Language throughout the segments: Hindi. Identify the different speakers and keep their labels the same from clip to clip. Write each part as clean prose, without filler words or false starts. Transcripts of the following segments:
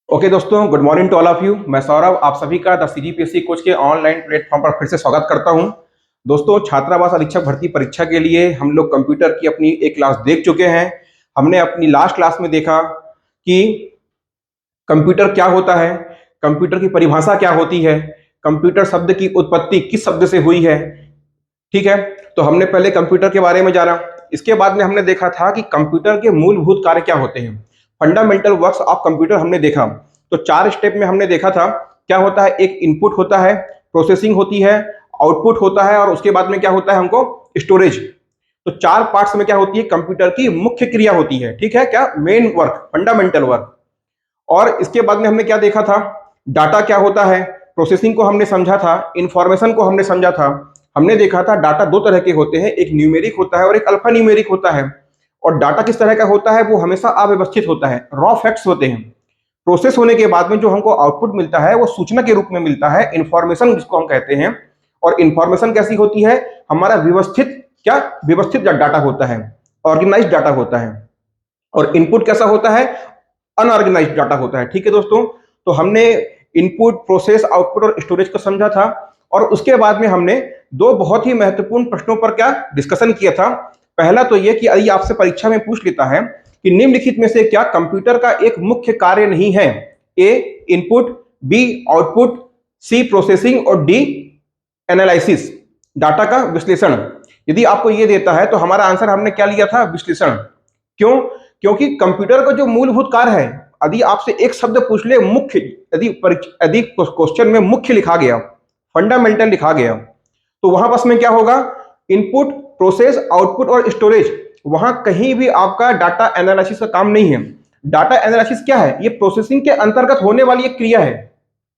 Speaker 1: ओके दोस्तों, good morning to all of you. मैं सौरभ आप सभी का द सीजीपीएससी कोच के ऑनलाइन प्लेटफॉर्म पर फिर से स्वागत करता हूं। दोस्तों, छात्रावास अधीक्षक भर्ती परीक्षा के लिए हम लोग कंप्यूटर की अपनी एक क्लास देख चुके हैं। हमने अपनी लास्ट क्लास में देखा कि कंप्यूटर क्या होता है, कंप्यूटर की परिभाषा क्या होती है, कंप्यूटर शब्द की उत्पत्ति किस शब्द से हुई है। ठीक है, तो हमने पहले कंप्यूटर के बारे में जाना। इसके बाद में हमने देखा था कि कंप्यूटर के मूलभूत कार्य क्या होते हैं। फंडामेंटल वर्क्स ऑफ कंप्यूटर हमने देखा। तो 4 स्टेप में हमने देखा था क्या होता है। एक इनपुट होता है, प्रोसेसिंग होती है, आउटपुट होता है और उसके बाद में क्या होता है हमको स्टोरेज। तो 4 पार्ट्स में क्या होती है कंप्यूटर की मुख्य क्रिया होती है। ठीक है, क्या मेन वर्क, फंडामेंटल वर्क। और इसके बाद में हमने क्या देखा था, डाटा क्या होता है, प्रोसेसिंग को हमने समझा था, इंफॉर्मेशन को हमने समझा था। हमने देखा था डाटा 2 तरह के होते हैं, एक न्यूमेरिक होता है और एक अल्फा न्यूमेरिक होता है। और डाटा किस तरह का होता है, वो हमेशा अव्यवस्थित होता है, रॉ फैक्ट्स होते हैं। प्रोसेस होने के बाद में जो हमको आउटपुट मिलता है वो सूचना के रूप में मिलता है, इंफॉर्मेशन जिसको हम कहते हैं। और इंफॉर्मेशन कैसी होती है, हमारा व्यवस्थित, क्या व्यवस्थित डाटा होता है, ऑर्गेनाइज डाटा होता है। और इनपुट कैसा होता है, अनऑर्गेनाइज्ड डाटा होता है। ठीक है दोस्तों, तो हमने इनपुट, प्रोसेस, आउटपुट और स्टोरेज को समझा था। और उसके बाद में हमने 2 बहुत ही महत्वपूर्ण प्रश्नों पर क्या डिस्कशन किया था। पहला तो यह कि यदि आपसे परीक्षा में पूछ लेता है कि निम्नलिखित में से क्या कंप्यूटर का एक मुख्य कार्य नहीं है। ए इनपुट, बी आउटपुट, सी प्रोसेसिंग और डी एनालिसिस, डाटा का विश्लेषण। यदि आपको यह देता है तो हमारा आंसर हमने क्या लिया था, विश्लेषण। क्यों? क्योंकि कंप्यूटर का जो मूलभूत कार्य है, यदि आपसे एक शब्द पूछ ले मुख्य, यदि क्वेश्चन में मुख्य लिखा गया, फंडामेंटल लिखा गया, तो वहां बस में क्या होगा, इनपुट, प्रोसेस, आउटपुट और स्टोरेज। वहां कहीं भी आपका डाटा एनालिसिस का काम नहीं है। डाटा एनालिसिस क्या है, ये प्रोसेसिंग के अंतर्गत होने वाली एक क्रिया है।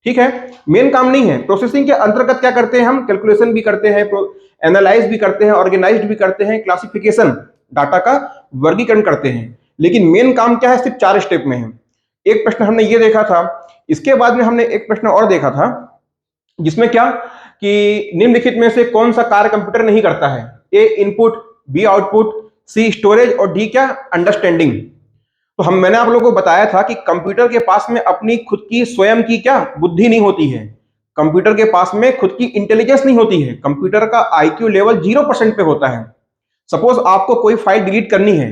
Speaker 1: ठीक है, मेन काम नहीं है। प्रोसेसिंग के अंतर्गत क्या करते हैं हम, कैलकुलेशन भी करते हैं, एनालाइज भी करते हैं, ऑर्गेनाइज भी करते हैं, क्लासिफिकेशन, डाटा का वर्गीकरण करते हैं। लेकिन मेन काम क्या है, सिर्फ 4 स्टेप में है। एक प्रश्न हमने ये देखा था। इसके बाद में हमने एक प्रश्न और देखा था जिसमें क्या कि निम्नलिखित में से कौन सा कार्य कंप्यूटर नहीं करता है। ए इनपुट, बी आउटपुट, सी स्टोरेज और डी क्या, अंडरस्टैंडिंग। तो मैंने आप लोगों को बताया था कि कंप्यूटर के पास में अपनी खुद की स्वयं की क्या बुद्धि नहीं होती है। कंप्यूटर के पास में खुद की इंटेलिजेंस नहीं होती है। कंप्यूटर का आईक्यू लेवल 0% पे होता है। सपोज आपको कोई फाइल डिलीट करनी है,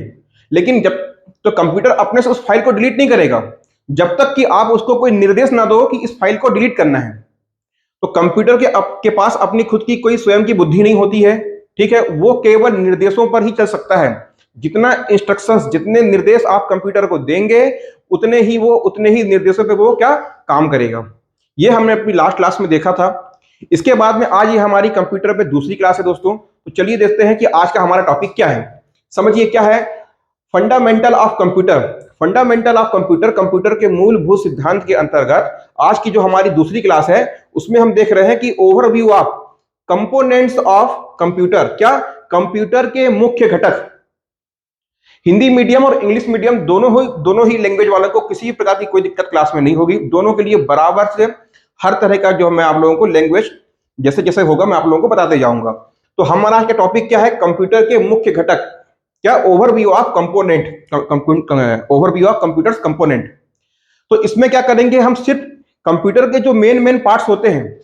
Speaker 1: लेकिन जब तो कंप्यूटर अपने से उस फाइल को डिलीट नहीं करेगा जब तक कि आप उसको कोई निर्देश ना दो कि इस फाइल को डिलीट करना है। तो कंप्यूटर के पास अपनी खुद की कोई स्वयं की बुद्धि नहीं होती है। ठीक है, वो केवल निर्देशों पर ही चल सकता है। जितना इंस्ट्रक्शंस, जितने निर्देश आप कंप्यूटर को देंगे, उतने ही निर्देशों पे वो क्या काम करेगा। ये हमने अपनी लास्ट क्लास में देखा था। इसके बाद में आज ये हमारी कंप्यूटर पे दूसरी क्लास है दोस्तों। तो चलिए देखते हैं कि आज का हमारा टॉपिक क्या है। समझिए क्या है, fundamental of computer. Fundamental of computer, computer के मूलभूत सिद्धांत के अंतर्गत आज की जो हमारी दूसरी क्लास है उसमें हम देख रहे हैं कि overview of components of computer. क्या, कंप्यूटर के मुख्य घटक। हिंदी मीडियम और इंग्लिश मीडियम दोनों ही लैंग्वेज वालों को किसी भी प्रकार की कोई दिक्कत क्लास में नहीं होगी। दोनों के लिए बराबर से हर तरह का जो मैं आप लोगों को लैंग्वेज जैसे जैसे होगा मैं आप लोगों को बताते जाऊंगा। तो हमारा आज का टॉपिक क्या है, कंप्यूटर के मुख्य घटक। क्या, overview of component, overview of computers component. तो इसमें क्या करेंगे हम, सिर्फ कंप्यूटर के जो मेन पार्ट्स होते हैं,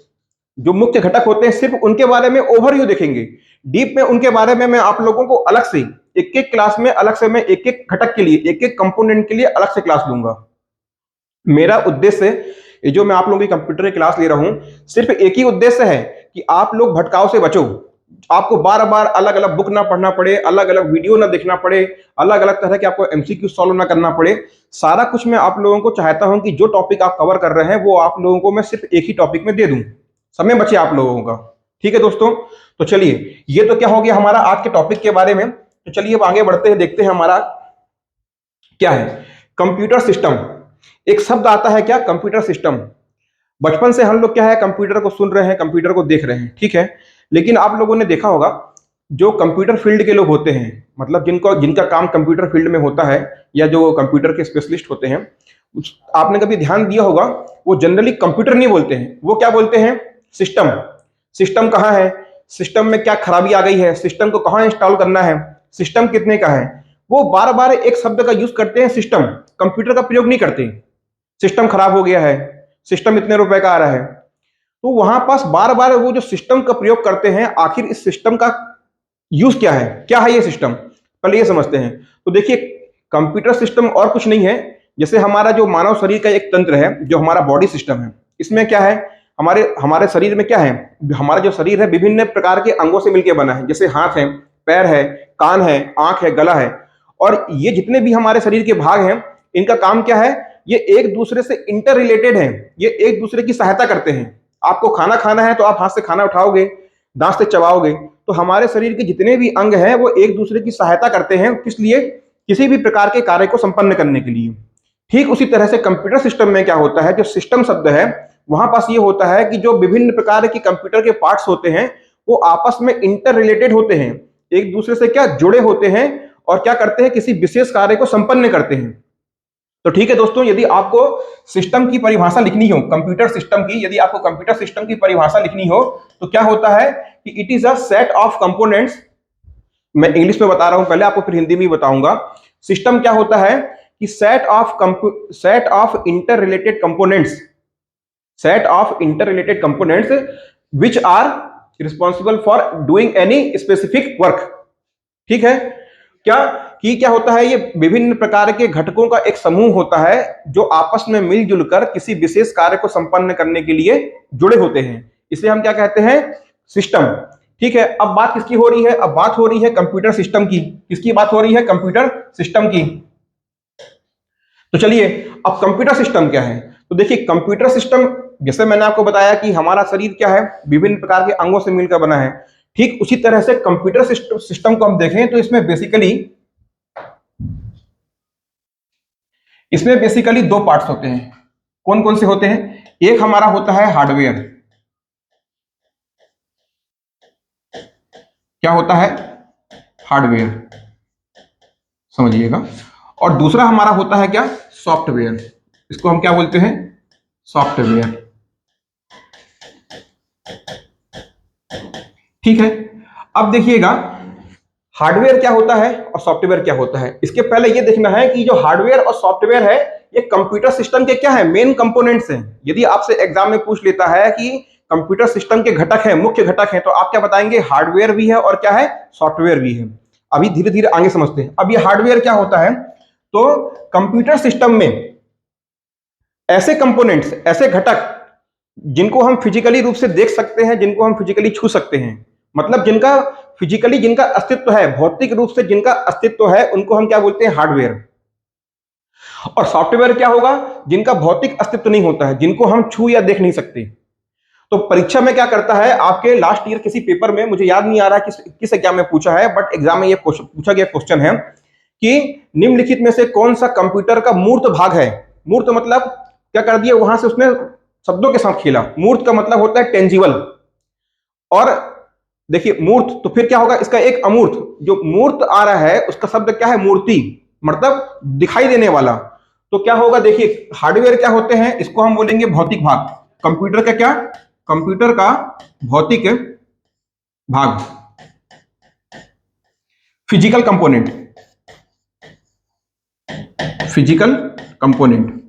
Speaker 1: जो मुख्य घटक होते हैं, सिर्फ उनके बारे में ओवरव्यू देखेंगे। डीप में उनके बारे में मैं आप लोगों को अलग से एक एक क्लास में अलग से मैं एक एक घटक के लिए, एक एक कंपोनेंट के लिए अलग से क्लास लूंगा। मेरा उद्देश्य, ये जो मैं आप लोगों की कंप्यूटर की क्लास ले रहा हूं, सिर्फ एक ही उद्देश्य है कि आप लोग भटकाव से बचो। आपको बार बार अलग अलग बुक ना पढ़ना पड़े, अलग अलग वीडियो ना देखना पड़े, अलग अलग तरह के आपको एमसीक्यू सॉल्व ना करना पड़े। सारा कुछ मैं आप लोगों को चाहता हूं कि जो टॉपिक आप कवर कर रहे हैं वो आप लोगों को मैं सिर्फ एक ही टॉपिक में दे दूं, समय बचे आप लोगों का। ठीक है दोस्तों, तो चलिए, ये तो क्या हो गया हमारा आज के टॉपिक के बारे में। तो चलिए अब आगे बढ़ते हैं, देखते हैं हमारा क्या है। कंप्यूटर सिस्टम, एक शब्द आता है क्या, कंप्यूटर सिस्टम। बचपन से हम लोग क्या है, कंप्यूटर को सुन रहे हैं, कंप्यूटर को देख रहे हैं। ठीक है, लेकिन आप लोगों ने देखा होगा जो कंप्यूटर फील्ड के लोग होते हैं, मतलब जिनका काम कंप्यूटर फील्ड में होता है, या जो कंप्यूटर के स्पेशलिस्ट होते हैं, आपने कभी ध्यान दिया होगा वो जनरली कंप्यूटर नहीं बोलते हैं, वो क्या बोलते हैं, सिस्टम। सिस्टम कहाँ है, सिस्टम में क्या खराबी आ गई है, सिस्टम को कहाँ इंस्टॉल करना है, सिस्टम कितने का है। वो बार बार एक शब्द का यूज करते हैं, सिस्टम। कंप्यूटर का प्रयोग नहीं करते। सिस्टम खराब हो गया है, सिस्टम इतने रुपए का आ रहा है, तो वहां पास बार बार वो जो सिस्टम का प्रयोग करते हैं, आखिर इस सिस्टम का यूज क्या है ये सिस्टम, पहले ये समझते हैं। तो देखिए, कंप्यूटर सिस्टम और कुछ नहीं है, जैसे हमारा जो मानव शरीर का एक तंत्र है, जो हमारा बॉडी सिस्टम है, इसमें क्या है, हमारे हमारे शरीर में क्या है, हमारा जो शरीर है विभिन्न प्रकार के अंगों से मिलकर बना है, जैसे हाथ है, पैर है, कान है, आंख है, गला है, और ये जितने भी हमारे शरीर के भाग हैं, इनका काम क्या है, ये एक दूसरे से इंटर रिलेटेड है, ये एक दूसरे की सहायता करते हैं। आपको खाना खाना है तो आप हाथ से खाना उठाओगे, दांत से चबाओगे, तो हमारे शरीर के जितने भी अंग हैं वो एक दूसरे की सहायता करते हैं, किस लिए, किसी भी प्रकार के कार्य को संपन्न करने के लिए। ठीक उसी तरह से कंप्यूटर सिस्टम में क्या होता है, जो सिस्टम शब्द है वहां पास ये होता है कि जो विभिन्न प्रकार के कंप्यूटर के पार्ट्स होते हैं वो आपस में इंटर रिलेटेड होते हैं, एक दूसरे से क्या जुड़े होते हैं, और क्या करते हैं, किसी विशेष कार्य को संपन्न करते हैं। तो ठीक है दोस्तों, यदि आपको सिस्टम की परिभाषा लिखनी हो, कंप्यूटर सिस्टम की, यदि आपको कंप्यूटर सिस्टम की परिभाषा लिखनी हो तो क्या होता है कि it is a set of components. मैं इंग्लिश में बता रहा हूं पहले आपको, फिर हिंदी में बताऊंगा। सिस्टम क्या होता है कि set of inter related components, set of inter related components which are responsible for doing any specific work. ठीक है, क्या होता है, ये विभिन्न प्रकार के घटकों का एक समूह होता है जो आपस में मिलजुल कर किसी विशेष कार्य को संपन्न करने के लिए जुड़े होते हैं, इसे हम क्या कहते हैं, सिस्टम। ठीक है, अब बात किसकी हो रही है, अब बात हो रही है कंप्यूटर सिस्टम की। किसकी बात हो रही है, कंप्यूटर सिस्टम की। तो चलिए, अब कंप्यूटर सिस्टम क्या है, तो देखिए कंप्यूटर सिस्टम, जैसे मैंने आपको बताया कि हमारा शरीर क्या है, विभिन्न प्रकार के अंगों से मिलकर बना है, ठीक उसी तरह से कंप्यूटर सिस्टम को हम देखें तो इसमें बेसिकली दो पार्ट्स होते हैं। कौन कौन से होते हैं, एक हमारा होता है हार्डवेयर। क्या होता है, हार्डवेयर, समझिएगा। और दूसरा हमारा होता है क्या, सॉफ्टवेयर। इसको हम क्या बोलते हैं, सॉफ्टवेयर। ठीक है, अब देखिएगा हार्डवेयर क्या होता है और सॉफ्टवेयर क्या होता है। इसके पहले ये देखना है कि जो हार्डवेयर और सॉफ्टवेयर है ये कंप्यूटर सिस्टम के क्या है, मेन कंपोनेंट्स हैं। यदि आपसे एग्जाम में पूछ लेता है कि कंप्यूटर सिस्टम के घटक है, मुख्य घटक है, तो आप क्या बताएंगे, हार्डवेयर भी है और क्या है, सॉफ्टवेयर भी है। अभी धीरे धीरे आगे समझते हैं। अब ये हार्डवेयर क्या होता है, तो कंप्यूटर सिस्टम में ऐसे कंपोनेंट्स, ऐसे घटक जिनको हम फिजिकली रूप से देख सकते हैं, जिनको हम फिजिकली छू सकते हैं, मतलब जिनका फिजिकली जिनका अस्तित्व है, भौतिक रूप से जिनका अस्तित्व है, उनको हम क्या बोलते हैं, हार्डवेयर। और सॉफ्टवेयर क्या होगा, जिनका भौतिक अस्तित्व नहीं होता है, जिनको हम छू या देख नहीं सकते। तो परीक्षा में क्या करता है, आपके लास्ट ईयर किसी पेपर में, मुझे याद नहीं आ रहा किस एग्जाम में पूछा है, बट एग्जाम में ये पूछा गया क्वेश्चन है कि निम्नलिखित में से कौन सा कंप्यूटर का मूर्त भाग है। मूर्त मतलब क्या कर दिया, वहां से उसने शब्दों के साथ खेला। मूर्त का मतलब होता है टेंजिबल, और देखिए मूर्त, तो फिर क्या होगा, इसका एक अमूर्त, जो मूर्त आ रहा है उसका शब्द क्या है, मूर्ति, मतलब दिखाई देने वाला। तो क्या होगा, देखिए हार्डवेयर क्या होते हैं, इसको हम बोलेंगे भौतिक भाग। कंप्यूटर का क्या, कंप्यूटर का भौतिक भाग, फिजिकल कंपोनेंट, फिजिकल कंपोनेंट।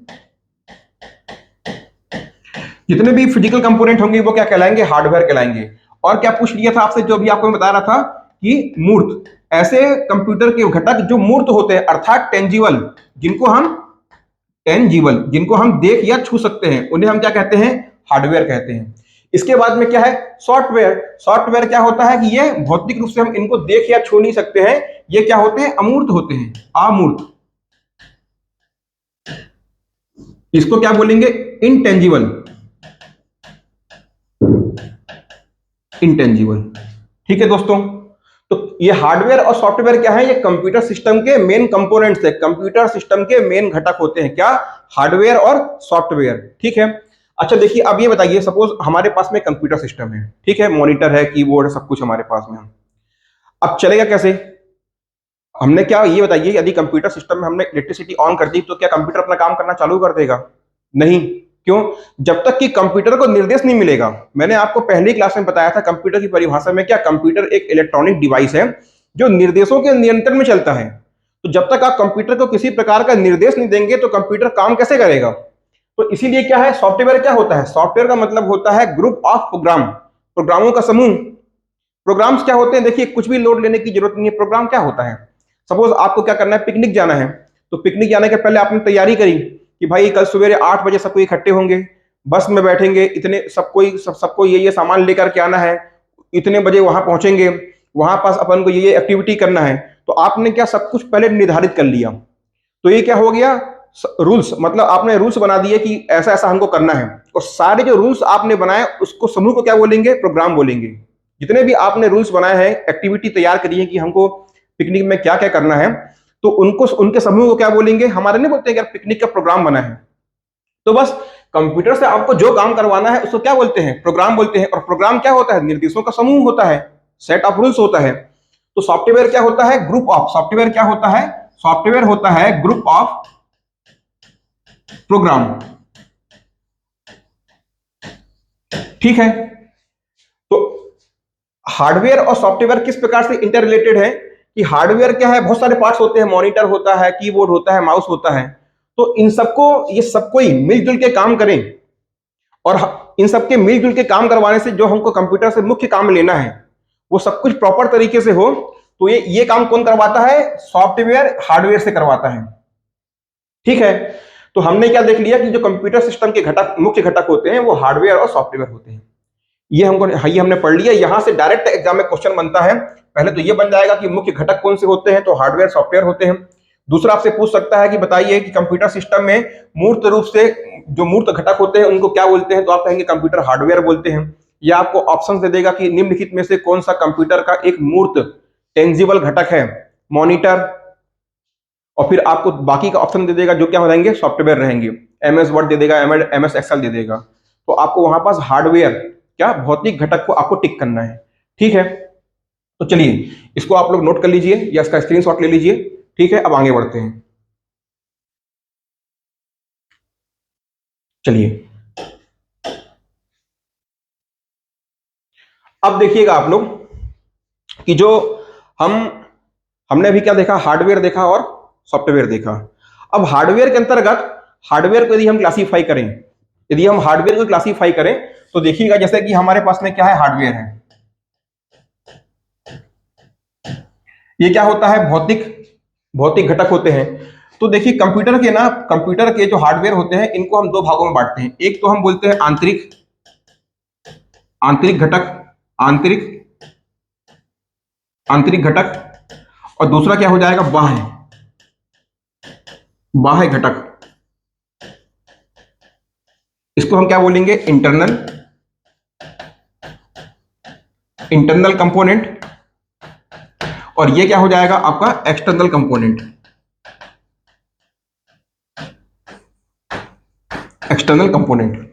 Speaker 1: जितने भी फिजिकल कंपोनेंट होंगे वो क्या कहलाएंगे, हार्डवेयर कहलाएंगे। और क्या पूछ लिया था आपसे, जो भी आपको मैं बता रहा था कि मूर्त, ऐसे कंप्यूटर के घटक जो मूर्त होते हैं, अर्थात टेंजिबल, जिनको हम देख या छू सकते हैं, उन्हें हम क्या कहते हैं, हार्डवेयर कहते हैं। इसके बाद में क्या है, सॉफ्टवेयर। सॉफ्टवेयर क्या होता है कि ये भौतिक रूप से हम इनको देख या छू नहीं सकते हैं, ये क्या होते हैं, अमूर्त होते हैं, अमूर्त। इसको क्या बोलेंगे, इनटेंजिबल, इंटेंजिबल। ठीक है दोस्तों, तो ये हार्डवेयर और सॉफ्टवेयर क्या है, ये कंप्यूटर सिस्टम के मेन कंपोनेंट्स है, कंप्यूटर सिस्टम के मेन घटक होते हैं, क्या, हार्डवेयर और सॉफ्टवेयर। ठीक है, अच्छा देखिए, अब ये बताइए, सपोज हमारे पास में कंप्यूटर सिस्टम है, ठीक है, मॉनिटर है, कीबोर्ड है, सब कुछ हमारे पास में। अब चलेगा कैसे, हमने क्या, ये बताइए, यदि कंप्यूटर सिस्टम में हमने इलेक्ट्रिसिटी ऑन कर दी तो क्या कंप्यूटर अपना काम करना चालू कर देगा, नहीं। क्यों, जब तक कि कंप्यूटर को निर्देश नहीं मिलेगा। मैंने आपको पहली क्लास में बताया था कंप्यूटर की परिभाषा में क्या, कंप्यूटर एक इलेक्ट्रॉनिक डिवाइस है जो निर्देशों के नियंत्रण में चलता है। तो जब तक आप कंप्यूटर को किसी प्रकार का निर्देश नहीं देंगे तो कंप्यूटर काम कैसे करेगा। तो इसीलिए क्या है, सॉफ्टवेयर क्या होता है, सॉफ्टवेयर का मतलब होता है ग्रुप ऑफ प्रोग्राम, प्रोग्रामों का समूह। प्रोग्राम्स क्या होते हैं, देखिए कुछ भी लोड लेने की जरूरत नहीं है। प्रोग्राम क्या होता है, सपोज आपको क्या करना है, पिकनिक जाना है, तो पिकनिक जाने के पहले आपने तैयारी करी कि भाई कल सवेरे 8 बजे सबको इकट्ठे होंगे, बस में बैठेंगे, इतने सबको ये सामान लेकर के आना है, इतने बजे वहां पहुंचेंगे, वहां पास अपन को ये एक्टिविटी करना है। तो आपने क्या सब कुछ पहले निर्धारित कर लिया। तो ये क्या हो गया, रूल्स, मतलब आपने रूल्स बना दिए कि ऐसा ऐसा हमको करना है। और सारे जो रूल्स आपने बनाए उसको समूह को क्या बोलेंगे, प्रोग्राम बोलेंगे। जितने भी आपने रूल्स बनाए हैं, एक्टिविटी तैयार करी है कि हमको पिकनिक में क्या क्या करना है, तो उनको उनके समूह को क्या बोलेंगे, हमारे नहीं बोलते हैं कि पिकनिक का प्रोग्राम बना है। तो बस कंप्यूटर से आपको जो काम करवाना है उसको क्या बोलते हैं, प्रोग्राम बोलते हैं। और प्रोग्राम क्या होता है, निर्देशों का समूह होता है, सेट ऑफ रूल्स होता है। तो सॉफ्टवेयर क्या होता है, ग्रुप ऑफ, सॉफ्टवेयर क्या होता है, सॉफ्टवेयर होता है ग्रुप ऑफ प्रोग्राम। ठीक है, तो हार्डवेयर और सॉफ्टवेयर किस प्रकार से इंटर रिलेटेड है कि हार्डवेयर क्या है, बहुत सारे पार्ट्स होते हैं, मॉनिटर होता है, कीबोर्ड होता है, माउस होता है। तो इन सबको, ये सबको ही मिलजुल के काम करें। और इन सबके मिलजुल के काम करवाने से जो हमको कंप्यूटर से मुख्य काम लेना है वो सब कुछ प्रॉपर तरीके से हो, तो ये काम कौन करवाता है, सॉफ्टवेयर हार्डवेयर से करवाता है। ठीक है, तो हमने क्या देख लिया कि जो कंप्यूटर सिस्टम के घटक, मुख्य घटक होते हैं वो हार्डवेयर और सॉफ्टवेयर होते हैं। ये हमने पढ़ लिया। यहां से डायरेक्ट एग्जाम में क्वेश्चन बनता है, पहले तो ये बन जाएगा कि मुख्य घटक कौन से होते हैं, तो हार्डवेयर सॉफ्टवेयर होते हैं। दूसरा आपसे पूछ सकता है कि बताइए कि कंप्यूटर सिस्टम में मूर्त रूप से जो मूर्त घटक होते हैं उनको क्या बोलते हैं, तो आप कहेंगे कंप्यूटर हार्डवेयर बोलते हैं। या आपको ऑप्शन दे देगा कि निम्नलिखित में से कौन सा कंप्यूटर का एक मूर्त टेंजिबल घटक है, मॉनिटर। और फिर आपको बाकी का ऑप्शन दे देगा जो क्या हो रहेंगे, सॉफ्टवेयर रहेंगे, एमएस वर्ड दे देगा, एमएस एक्सेल दे देगा। तो आपको वहां पास हार्डवेयर, क्या भौतिक घटक को आपको टिक करना है। ठीक है, तो चलिए इसको आप लोग नोट कर लीजिए या इसका स्क्रीनशॉट ले लीजिए। ठीक है, अब आगे बढ़ते हैं। चलिए अब देखिएगा आप लोग कि जो हम हमने अभी क्या देखा, हार्डवेयर देखा और सॉफ्टवेयर देखा। अब हार्डवेयर के अंतर्गत, हार्डवेयर को यदि हम क्लासीफाई करें, यदि हम हार्डवेयर को क्लासीफाई करें तो देखिएगा जैसे कि हमारे पास में क्या है, हार्डवेयर है, ये क्या होता है, भौतिक भौतिक घटक होते हैं। तो देखिए कंप्यूटर के ना, कंप्यूटर के जो हार्डवेयर होते हैं इनको हम दो भागों में बांटते हैं। एक तो हम बोलते हैं आंतरिक, आंतरिक घटक, आंतरिक आंतरिक घटक। और दूसरा क्या हो जाएगा, बाह्य, बाह्य घटक। इसको हम क्या बोलेंगे, इंटरनल, इंटरनल कंपोनेंट। और ये क्या हो जाएगा आपका, एक्सटर्नल कंपोनेंट, एक्सटर्नल कंपोनेंट।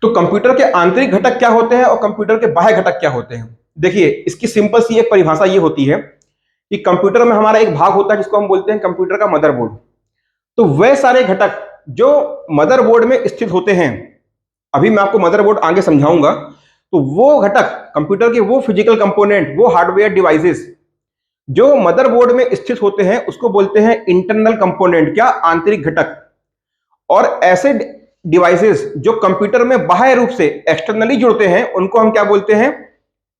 Speaker 1: तो कंप्यूटर के आंतरिक घटक क्या होते हैं और कंप्यूटर के बाह्य घटक क्या होते हैं। देखिए इसकी सिंपल सी एक परिभाषा ये होती है कि कंप्यूटर में हमारा एक भाग होता है जिसको हम बोलते हैं कंप्यूटर का मदरबोर्ड। तो वह सारे घटक जो मदरबोर्ड में स्थित होते हैं, अभी मैं आपको मदरबोर्ड आगे समझाऊंगा, तो वो घटक कंप्यूटर के, वो फिजिकल कंपोनेंट, वो हार्डवेयर डिवाइसेस जो मदरबोर्ड में स्थित होते हैं उसको बोलते हैं इंटरनल कंपोनेंट, क्या, आंतरिक घटक। और ऐसे डिवाइसेस जो कंप्यूटर में बाह्य रूप से एक्सटर्नली जुड़ते हैं उनको हम क्या बोलते हैं,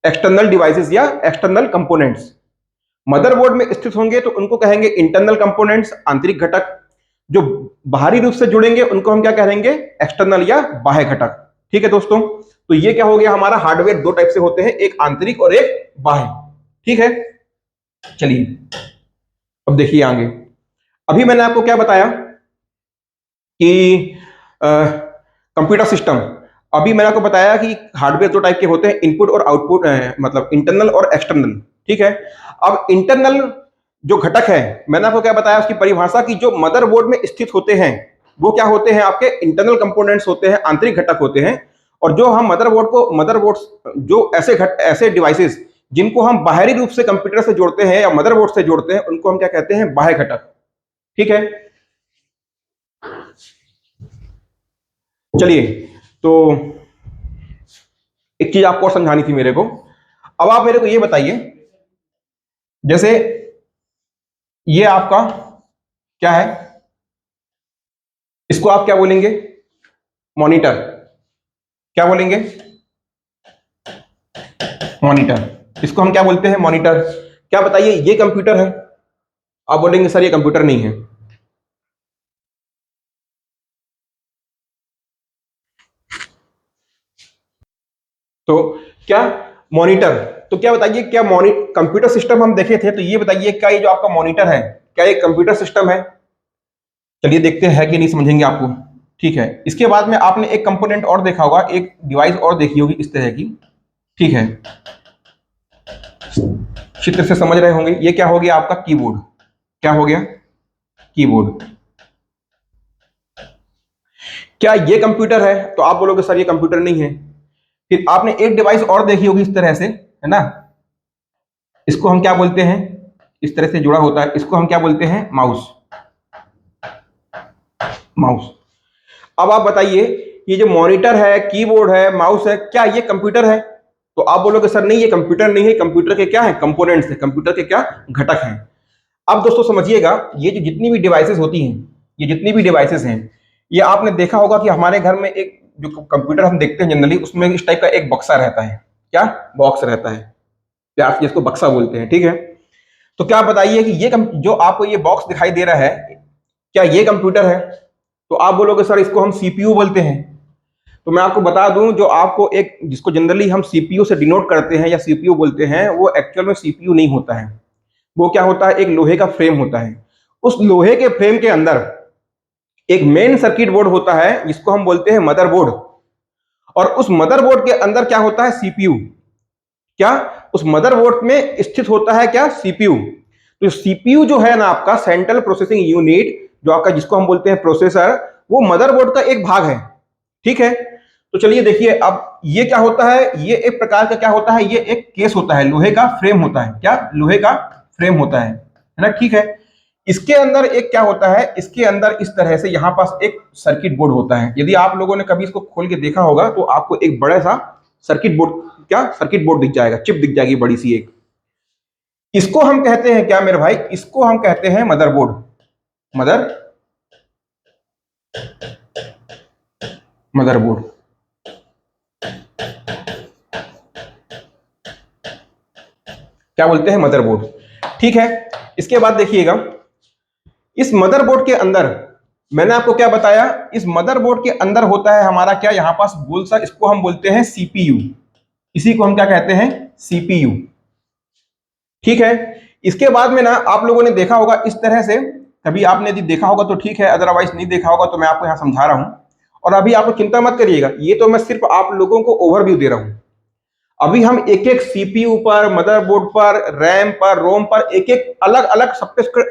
Speaker 1: एक्सटर्नल डिवाइसेस या एक्सटर्नल कंपोनेंट्स। मदरबोर्ड में स्थित होंगे तो उनको कहेंगे इंटरनल कंपोनेंट्स, आंतरिक घटक। जो बाहरी रूप से जुड़ेंगे उनको हम क्या कहेंगे, एक्सटर्नल या बाह्य घटक। ठीक है दोस्तों, तो ये क्या हो गया हमारा, हार्डवेयर दो टाइप से होते हैं, एक आंतरिक और एक बाह्य। ठीक है, चलिए अब देखिए आगे। अभी मैंने आपको क्या बताया कि कंप्यूटर सिस्टम, अभी मैंने आपको बताया कि हार्डवेयर दो टाइप के होते हैं, इनपुट और आउटपुट, मतलब इंटरनल और एक्सटर्नल। ठीक है, अब इंटरनल जो घटक है, मैंने आपको क्या बताया उसकी परिभाषा की, जो मदरबोर्ड में स्थित होते हैं वो क्या होते हैं, आपके इंटरनल कंपोनेंट्स होते हैं, आंतरिक घटक होते हैं। और जो हम मदरबोर्ड जो ऐसे डिवाइसेस जिनको हम बाहरी रूप से कंप्यूटर से जोड़ते हैं या मदरबोर्ड से जोड़ते हैं उनको हम क्या कहते हैं, बाह्य घटक। ठीक है, चलिए तो एक चीज आपको और समझानी थी मेरे को। अब आप मेरे को ये बताइए, जैसे ये आपका क्या है, इसको आप क्या बोलेंगे? मॉनिटर। क्या बोलेंगे? मॉनिटर। इसको हम क्या बोलते हैं? मॉनिटर। क्या बताइए, ये कंप्यूटर है? आप बोलेंगे सर ये कंप्यूटर नहीं है। तो क्या मॉनिटर? तो क्या बताइए, क्या कंप्यूटर सिस्टम हम देखे थे, तो ये बताइए क्या ये जो आपका मॉनिटर है क्या ये कंप्यूटर सिस्टम है? चलिए देखते हैं कि नहीं, समझेंगे आपको। ठीक है, इसके बाद में आपने एक कंपोनेंट और देखा होगा, एक डिवाइस और देखी होगी इस तरह की। ठीक है, चित्र से समझ रहे होंगे, ये क्या हो गया आपका? कीबोर्ड। क्या हो गया? कीबोर्ड। क्या ये कंप्यूटर है? तो आप बोलोगे सर ये कंप्यूटर नहीं है। फिर आपने एक डिवाइस और देखी होगी इस तरह से, है ना? इसको हम क्या बोलते हैं? इस तरह से जुड़ा होता है, इसको हम क्या बोलते हैं? माउस। माउस। अब आप बताइए, ये जो मॉनिटर है, कीबोर्ड है, माउस है, क्या ये कंप्यूटर है? तो आप बोलोगे सर नहीं ये कंप्यूटर नहीं है, कंप्यूटर के क्या है? कंपोनेंट्स है, कंप्यूटर के क्या घटक हैं। अब दोस्तों समझिएगा, ये जो जितनी भी डिवाइसेस होती हैं, ये जितनी भी डिवाइसेस हैं, ये आपने देखा होगा कि हमारे घर में एक जो कंप्यूटर हम देखते हैं जनरली, उसमें इस टाइप का एक बक्सा रहता है। क्या बॉक्स रहता है? प्यार से जिसको बक्सा बोलते हैं। ठीक है, तो क्या बताइए कि ये जो आपको ये बॉक्स दिखाई दे रहा है, क्या ये कंप्यूटर है? तो आप बोलोगे सर इसको हम सीपीयू बोलते हैं। तो मैं आपको बता दूं, जो आपको एक जिसको जनरली हम सीपीयू से डिनोट करते हैं या सीपीयू बोलते हैं, वो एक्चुअल में सीपीयू नहीं होता है। वो क्या होता है? एक लोहे का फ्रेम होता है। उस लोहे के फ्रेम के अंदर एक मेन सर्किट बोर्ड होता है जिसको हम बोलते हैं मदरबोर्ड। और उस मदरबोर्ड के अंदर क्या होता है? सीपीयू। क्या उस मदरबोर्ड में स्थित होता है क्या? सीपीयू। तो सीपीयू जो है ना आपका, सेंट्रल प्रोसेसिंग यूनिट, जो आपका जिसको हम बोलते हैं प्रोसेसर, वो मदरबोर्ड का एक भाग है। ठीक है, तो चलिए देखिए, अब ये क्या होता है? ये एक प्रकार का क्या होता है? ये एक केस होता है, लोहे का फ्रेम होता है। क्या? लोहे का फ्रेम होता है ना? ठीक है, इसके अंदर एक क्या होता है? इसके अंदर इस तरह से यहां पास एक सर्किट बोर्ड होता है। यदि आप लोगों ने कभी इसको खोल के देखा होगा तो आपको एक बड़ा सा सर्किट बोर्ड, क्या सर्किट बोर्ड दिख जाएगा, चिप दिख जाएगी बड़ी सी एक। इसको हम कहते हैं क्या मेरे भाई? इसको हम कहते हैं मदरबोर्ड। Mother motherboard. क्या बोलते हैं? मदरबोर्ड। ठीक है, इसके बाद देखिएगा, इस मदरबोर्ड के अंदर मैंने आपको क्या बताया? इस मदरबोर्ड के अंदर होता है हमारा क्या, यहां पास गोल सा, इसको हम बोलते हैं सीपीयू। इसी को हम क्या कहते हैं? सीपीयू। ठीक है, इसके बाद में ना आप लोगों ने देखा होगा इस तरह से, कभी आपने यदि देखा होगा तो ठीक है, अदरवाइज नहीं देखा होगा तो मैं आपको यहां समझा रहा हूं। और अभी आप लोग चिंता मत करिएगा, ये तो मैं सिर्फ आप लोगों को ओवरव्यू दे रहा हूं। अभी हम एक एक सीपीयू पर, मदरबोर्ड पर, रैम पर, रोम पर, एक एक अलग अलग सबके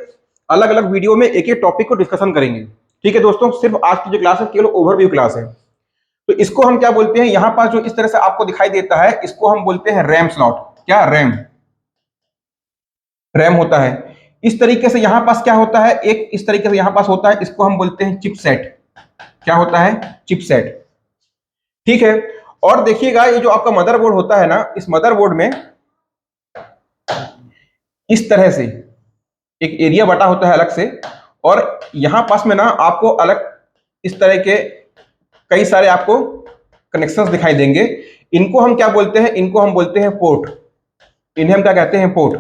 Speaker 1: अलग अलग वीडियो में एक एक टॉपिक को डिस्कशन करेंगे। ठीक है दोस्तों, सिर्फ आज की जो क्लास है केवल ओवरव्यू क्लास है। तो इसको हम क्या बोलते हैं? यहां पास जो इस तरह से आपको दिखाई देता है, इसको हम बोलते हैं रैम स्लॉट। क्या? रैम। रैम होता है। इस तरीके से यहां पास क्या होता है? एक इस तरीके से यहां पास होता है, इसको हम बोलते हैं चिपसेट। क्या होता है? चिपसेट। ठीक है, और देखिएगा ये जो आपका मदरबोर्ड होता है ना, इस मदरबोर्ड में इस तरह से एक एरिया बटा होता है अलग से, और यहां पास में ना आपको अलग इस तरह के कई सारे आपको कनेक्शंस दिखाई देंगे। इनको हम क्या बोलते हैं? इनको हम बोलते हैं पोर्ट। इन्हें हम क्या कहते हैं? पोर्ट।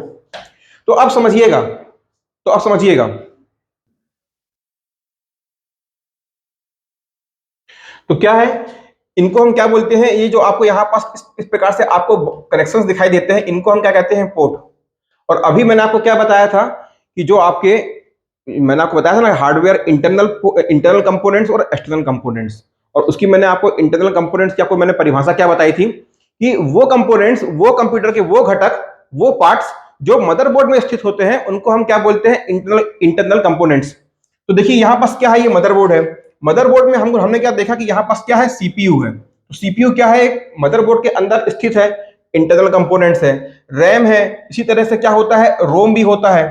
Speaker 1: तो अब समझिएगा, तो अब समझिएगा, तो क्या है? इनको हम क्या बोलते हैं? ये जो आपको यहाँ पास इस प्रकार से आपको कनेक्शंस दिखाई देते हैं, इनको हम क्या कहते हैं? पोर्ट। और अभी मैंने आपको क्या बताया था कि जो आपके, मैंने आपको बताया था ना, हार्डवेयर इंटरनल इंटरनल कंपोनेंट्स और एक्सटर्नल कंपोनेंट्स। और उसकी मैंने आपको इंटरनल कंपोनेंट्स की आपको मैंने परिभाषा क्या बताई थी कि वो कंपोनेंट्स, वो कंप्यूटर के वो घटक, वो पार्ट्स जो मदरबोर्ड में स्थित होते हैं, उनको हम क्या बोलते हैं? Internal internal components. तो देखिए यहां पास क्या है? ये मदरबोर्ड है। मदरबोर्ड में हमने क्या देखा कि यहां पास क्या है? सीपीयू है। तो सीपीयू क्या है? एक मदरबोर्ड के अंदर स्थित है, इंटरनल कंपोनेंट्स है। रैम है, इसी तरह से क्या होता है? रोम भी होता है,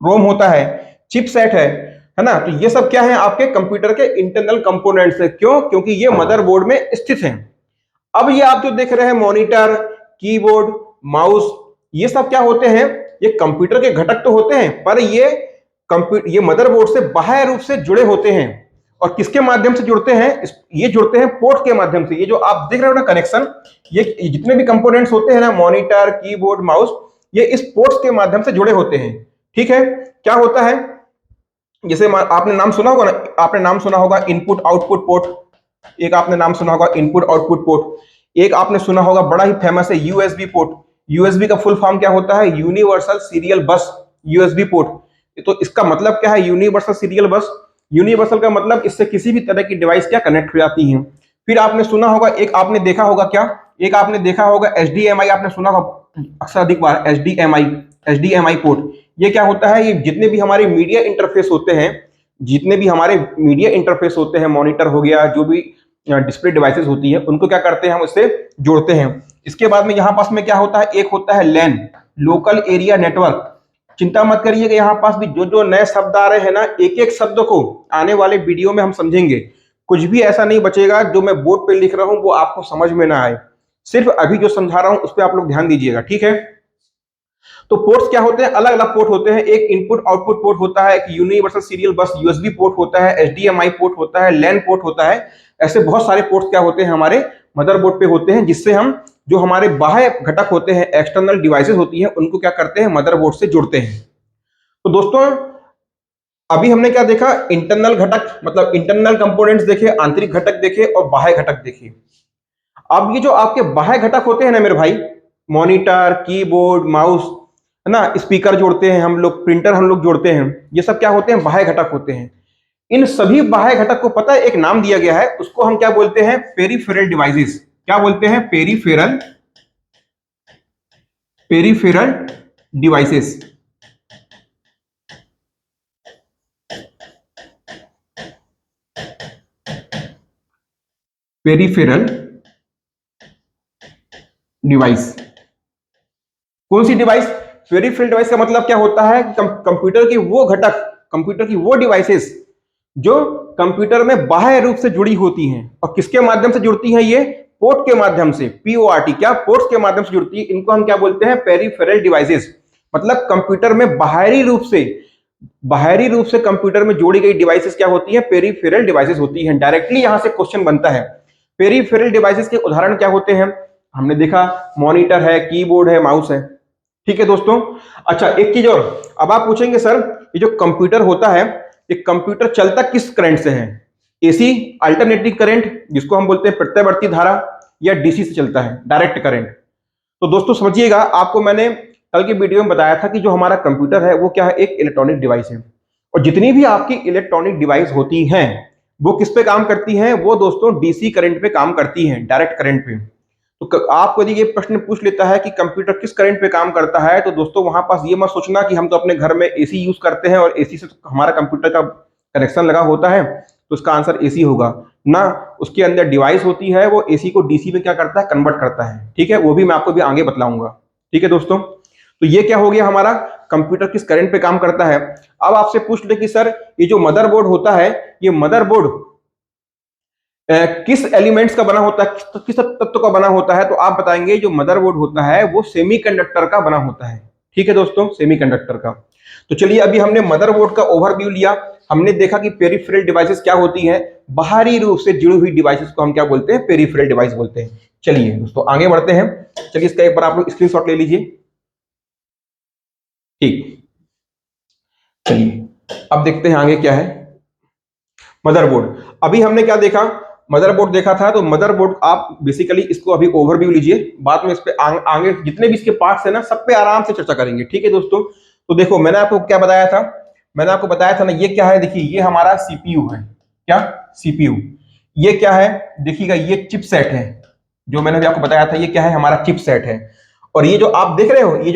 Speaker 1: रोम होता है, चिपसेट है ना? तो ये सब क्या है? आपके कंप्यूटर के इंटरनल कंपोनेंट्स है। क्यों? क्योंकि ये मदरबोर्ड में स्थित हैं। अब ये आप जो देख रहे हैं, मॉनिटर, कीबोर्ड, माउस, ये सब क्या होते हैं? ये कंप्यूटर के घटक तो होते हैं, पर ये मदरबोर्ड से बाह्य रूप से जुड़े होते हैं। और किसके माध्यम से जुड़ते हैं? ये जुड़ते हैं पोर्ट के माध्यम से। ये जो आप देख रहे हो ना कनेक्शन, ये जितने भी कंपोनेंट्स होते हैं ना, मॉनिटर, कीबोर्ड, माउस, ये इस पोर्ट्स के माध्यम से जुड़े होते हैं। ठीक है, क्या होता है, जैसे आपने नाम सुना होगा ना, आपने नाम सुना होगा इनपुट आउटपुट पोर्ट, एक आपने नाम सुना होगा इनपुट आउटपुट पोर्ट, एक आपने सुना होगा बड़ा ही फेमस है यूएसबी पोर्ट। यूएसबी का फुल फॉर्म क्या होता है? यूनिवर्सल सीरियल बस, यूएसबी पोर्ट। तो इसका मतलब क्या है यूनिवर्सल सीरियल बस? यूनिवर्सल का मतलब इससे किसी भी तरह की डिवाइस क्या कनेक्ट हो जाती है। फिर आपने सुना होगा, एक आपने देखा होगा क्या, एक आपने देखा होगा एचडीएमआई, आपने सुना होगा अक्सर अधिक बार एचडीएमआई, एचडीएमआई पोर्ट। ये क्या होता है? ये जितने भी हमारे मीडिया इंटरफेस होते हैं, जितने भी हमारे मीडिया इंटरफेस होते हैं, मॉनिटर हो गया, जो भी डिस्प्ले डिवाइसेस होती है, उनको क्या करते हैं हम उससे जोड़ते हैं। इसके बाद में यहाँ पास में क्या होता है, एक होता है लैन, लोकल एरिया नेटवर्क। चिंता मत करिएगा, यहाँ पास भी जो जो नए शब्द आ रहे हैं ना, एक एक शब्द को आने वाले वीडियो में हम समझेंगे। कुछ भी ऐसा नहीं बचेगा जो मैं बोर्ड पे लिख रहा हूं वो आपको समझ में ना आए। सिर्फ अभी जो समझा रहा हूं उस पर आप लोग ध्यान दीजिएगा, ठीक है। तो पोर्ट्स क्या होते हैं? अलग अलग पोर्ट होते हैं। एक इनपुट आउटपुट पोर्ट होता है, एक यूनिवर्सल सीरियल बस यूएसबी पोर्ट होता है, एचडीएमआई पोर्ट होता है, लैन पोर्ट होता है। ऐसे बहुत सारे पोर्ट्स क्या होते हैं हमारे मदरबोर्ड पे होते हैं, जिससे हम जो हमारे बाह्य घटक होते हैं, एक्सटर्नल डिवाइसेस होती हैं, उनको क्या करते हैं, मदरबोर्ड से जुड़ते हैं। तो दोस्तों अभी हमने क्या देखा, इंटरनल घटक मतलब इंटरनल कंपोनेंट्स देखे, आंतरिक घटक देखे और बाह्य घटक देखे। अब ये जो आपके बाह्य घटक होते हैं ना मेरे भाई, मॉनिटर, कीबोर्ड, माउस, है ना, स्पीकर जोड़ते हैं हम लोग, प्रिंटर हम लोग जोड़ते हैं, ये सब क्या होते हैं, बाह्य घटक होते हैं। इन सभी बाह्य घटक को पता है एक नाम दिया गया है, उसको हम क्या बोलते हैं, पेरिफेरल डिवाइसेस। क्या बोलते हैं? Peripheral, peripheral devices. Peripheral device. कौन सी डिवाइस? पेरिफेरल डिवाइस का मतलब क्या होता है कि कंप्यूटर की वो घटक, कंप्यूटर की वो डिवाइसेस जो कंप्यूटर में बाह्य रूप से जुड़ी होती हैं। और किसके माध्यम से जुड़ती हैं? ये पोर्ट के माध्यम से, पीओआरटी, क्या पोर्ट्स के माध्यम से जुड़ती है। इनको हम क्या बोलते हैं? Peripheral devices. मतलब कंप्यूटर में बाहरी रूप से, बाहरी रूप से कंप्यूटर में जोड़ी गई डिवाइसेस क्या होती है? पेरिफेरल डिवाइसेस होती हैं। डायरेक्टली यहां से क्वेश्चन बनता है, पेरिफेरल डिवाइसेस के उदाहरण क्या होते हैं? हमने देखा मॉनिटर है, कीबोर्ड है, माउस है। ठीक है दोस्तों। अच्छा एक चीज और, अब आप पूछेंगे सर ये जो कंप्यूटर होता है, ये कंप्यूटर चलता किस करंट से है? एसी अल्टरनेटिंग करंट, जिसको हम बोलते हैं प्रत्यावर्ती धारा, या डीसी से चलता है, डायरेक्ट करंट। तो दोस्तों समझिएगा, आपको मैंने कल की वीडियो में बताया था कि जो हमारा कंप्यूटर है वो क्या है, एक इलेक्ट्रॉनिक डिवाइस है। और जितनी भी आपकी इलेक्ट्रॉनिक डिवाइस होती हैं वो किस पे काम करती हैं? वो दोस्तों डीसी करंट पे काम करती हैं, डायरेक्ट करंट पे। तो आपको यदि ये प्रश्न पूछ लेता है कि कंप्यूटर किस करंट पे काम करता है, तो दोस्तों वहां पास ये मत सोचना कि हम तो अपने घर में एसी यूज करते हैं और एसी से तो हमारा कंप्यूटर का कनेक्शन लगा होता है, तो उसका आंसर एसी होगा ना। उसके अंदर डिवाइस होती है, वो एसी को डीसी में क्या करता है, कन्वर्ट करता है। ठीक है, वो भी मैं आपको भी आगे बतलाऊंगा। ठीक है दोस्तों, तो ये क्या हो गया हमारा, कंप्यूटर किस करंट पे काम करता है। अब आपसे पूछ ले कि सर ये जो मदरबोर्ड होता है, ये मदरबोर्ड किस एलिमेंट्स का बना होता है, किस तत्व का बना होता है, तो आप बताएंगे जो मदरबोर्ड होता है वो सेमीकंडक्टर का बना होता है। ठीक है दोस्तों, सेमीकंडक्टर का। तो चलिए अभी हमने मदरबोर्ड का ओवरव्यू लिया, हमने देखा कि पेरिफेरल डिवाइसेस क्या होती हैं, बाहरी रूप से जुड़ी हुई डिवाइसेस को हम क्या बोलते हैं, पेरिफेरल डिवाइस बोलते हैं। चलिए दोस्तों आगे बढ़ते हैं। चलिए इसका एक बार आप लोग स्क्रीनशॉट ले लीजिए। ठीक, चलिए अब देखते हैं आगे क्या है। मदरबोर्ड, अभी हमने क्या देखा, मदरबोर्ड देखा था। तो मदरबोर्ड आप बेसिकली इसको अभी ओवरव्यू लीजिए, बाद में इस पे आगे जितने भी इसके पार्ट्स है ना, सब पे आराम से चर्चा करेंगे। ठीक है दोस्तों, तो देखो मैंने आपको क्या बताया था, मैंने आपको बताया था ना, ये क्या है, देखिए ये हमारा सीपीयू है। क्या? सीपीयू। ये क्या है, देखिएगा ये चिपसेट है, जो मैंने अभी आपको बताया था, ये क्या है, हमारा चिपसेट है। और ये जो आप देख रहे हो, ये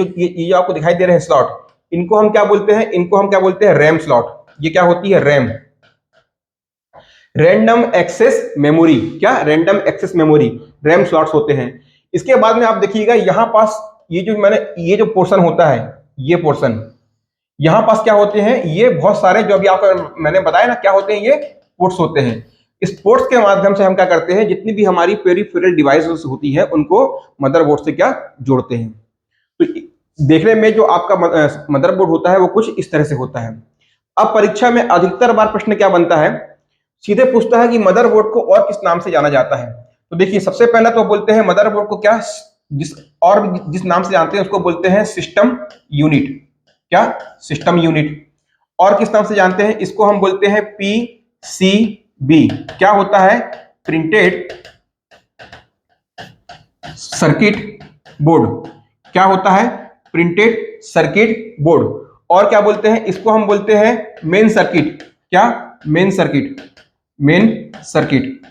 Speaker 1: जो आपको दिखाई दे रहे हैं स्लॉट, इनको हम क्या बोलते हैं, इनको हम क्या बोलते हैं, रैम स्लॉट। ये क्या होती है, रैम, रैंडम एक्सेस मेमोरी। क्या? Random access memory, RAM slots होते हैं। इसके बाद में आप देखिएगा यहां पास ये जो पोर्शन होता है, ये पोर्शन यहां पास क्या होते हैं, ये बहुत सारे जो अभी आपको मैंने बताया ना क्या होते हैं, ये पोर्ट्स होते हैं। इस पोर्ट्स के माध्यम से हम क्या करते हैं, जितनी भी हमारी पेरिफेरल डिवाइसेस होती है उनको मदरबोर्ड से क्या जोड़ते हैं। तो देखने में जो आपका मदरबोर्ड होता है वो कुछ इस तरह से होता है। अब परीक्षा में अधिकतर बार प्रश्न क्या बनता है, सीधे पूछता है कि मदरबोर्ड को और किस नाम से जाना जाता है। तो देखिए सबसे पहला तो बोलते हैं मदरबोर्ड को क्या, जिस और जिस नाम से जानते हैं उसको बोलते हैं सिस्टम यूनिट। क्या, सिस्टम यूनिट। और किस नाम से जानते हैं, इसको हम बोलते हैं पीसीबी। क्या होता है, प्रिंटेड सर्किट बोर्ड। क्या होता है, प्रिंटेड सर्किट बोर्ड। और क्या बोलते हैं, इसको हम बोलते हैं मेन सर्किट। क्या, मेन सर्किट, मेन सर्किट।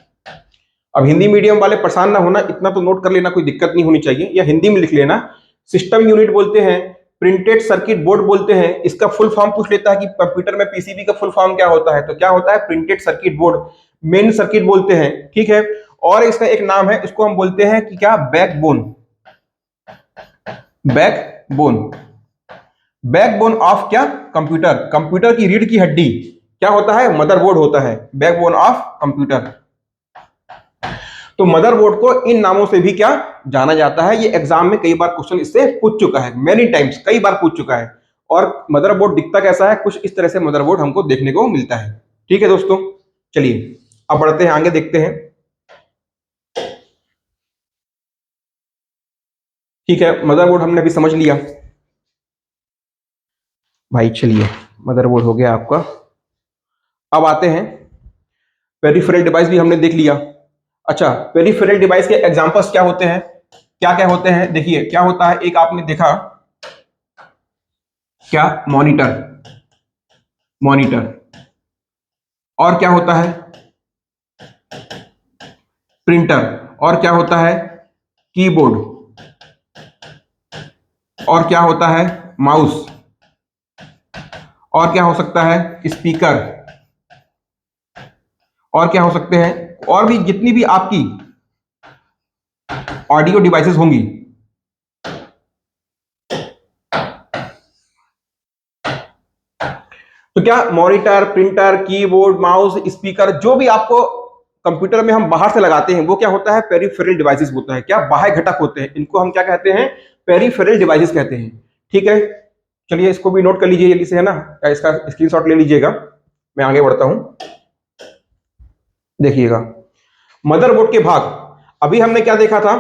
Speaker 1: अब हिंदी मीडियम वाले परेशान ना होना, इतना तो नोट कर लेना, कोई दिक्कत नहीं होनी चाहिए, या हिंदी में लिख लेना। सिस्टम यूनिट बोलते हैं, प्रिंटेड सर्किट बोर्ड बोलते हैं। इसका फुल फॉर्म पूछ लेता है कि कंप्यूटर में पीसीबी का फुल फॉर्म क्या होता है, तो क्या होता है, printed circuit board, main circuit बोलते हैं। ठीक है। और इसका एक नाम है, इसको हम बोलते हैं कि क्या, बैकबोन। बैकबोन, बैकबोन ऑफ क्या, कंप्यूटर। कंप्यूटर की रीढ़ की हड्डी क्या होता है, मदरबोर्ड होता है, बैकबोन ऑफ कंप्यूटर। तो मदरबोर्ड को इन नामों से भी क्या जाना जाता है। ये एग्जाम में कई बार क्वेश्चन इससे पूछ चुका है, मेनी टाइम्स, कई बार पूछ चुका है। और मदरबोर्ड दिखता कैसा है, कुछ इस तरह से मदरबोर्ड हमको देखने को मिलता है। ठीक है दोस्तों, चलिए अब बढ़ते हैं आगे, देखते हैं। ठीक है, मदरबोर्ड हमने अभी समझ लिया भाई। चलिए, मदरबोर्ड हो गया आपका। अब आते हैं, पेरिफेरल डिवाइस भी हमने देख लिया। अच्छा, पेरिफेरल डिवाइस के एग्जांपल्स क्या होते हैं, क्या क्या होते हैं, देखिए क्या होता है। एक आपने देखा क्या, मॉनिटर, मॉनिटर। और क्या होता है, प्रिंटर। और क्या होता है, कीबोर्ड। और क्या होता है, माउस। और क्या हो सकता है, स्पीकर। और क्या हो सकते हैं, और भी जितनी भी आपकी ऑडियो डिवाइसेस होंगी। तो क्या, monitor, printer, keyboard, mouse, speaker, जो भी आपको कंप्यूटर में हम बाहर से लगाते हैं वो क्या होता है, पेरिफेरल डिवाइसेस होता है। क्या, बाह्य घटक होते हैं, इनको हम क्या कहते हैं, पेरिफेरल डिवाइसेस कहते हैं। ठीक है, चलिए इसको भी नोट कर लीजिए जल्दी से, है ना, इसका स्क्रीनशॉट ले लीजिएगा। मैं आगे बढ़ता हूं, देखिएगा मदरबोर्ड के भाग। अभी हमने क्या देखा था,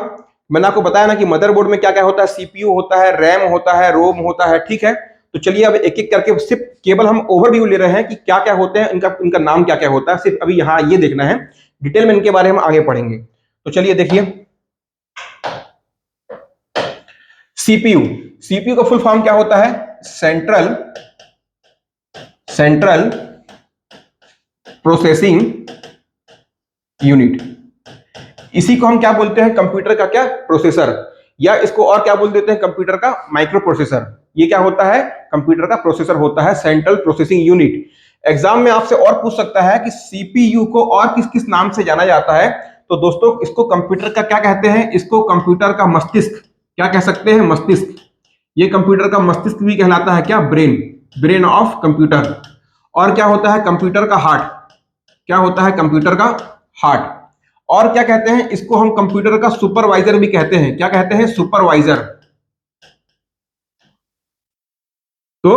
Speaker 1: मैंने आपको बताया ना कि मदरबोर्ड में क्या क्या होता है, सीपीयू होता है, रैम होता है, रोम होता है। ठीक है, तो चलिए अब एक एक करके, सिर्फ केवल हम ओवरव्यू ले रहे हैं कि क्या क्या होते हैं, इनका इनका नाम क्या क्या होता है, सिर्फ अभी यहां ये देखना है। डिटेल में इनके बारे में आगे पढ़ेंगे। तो चलिए देखिए, सीपीयू। सीपीयू का फुल फॉर्म क्या होता है, सेंट्रल सेंट्रल प्रोसेसिंग यूनिट। इसी को हम क्या बोलते हैं, कंप्यूटर का क्या, प्रोसेसर। या इसको और क्या बोल देते हैं, कंप्यूटर का माइक्रो प्रोसेसर। ये क्या होता है, कंप्यूटर का प्रोसेसर होता है, सेंट्रल प्रोसेसिंग यूनिट। एग्जाम में आपसे और पूछ सकता है कि सीपीयू को और किस किस नाम से जाना जाता है। तो दोस्तों, इसको कंप्यूटर का क्या कहते हैं, इसको कंप्यूटर का मस्तिष्क, क्या कह सकते हैं, मस्तिष्क। ये कंप्यूटर का मस्तिष्क भी कहलाता है, क्या, ब्रेन, ब्रेन ऑफ कंप्यूटर। और क्या होता है, कंप्यूटर का हार्ट। क्या होता है, कंप्यूटर का हार्ट। और क्या कहते हैं, इसको हम कंप्यूटर का सुपरवाइजर भी कहते हैं। क्या कहते हैं, सुपरवाइजर। तो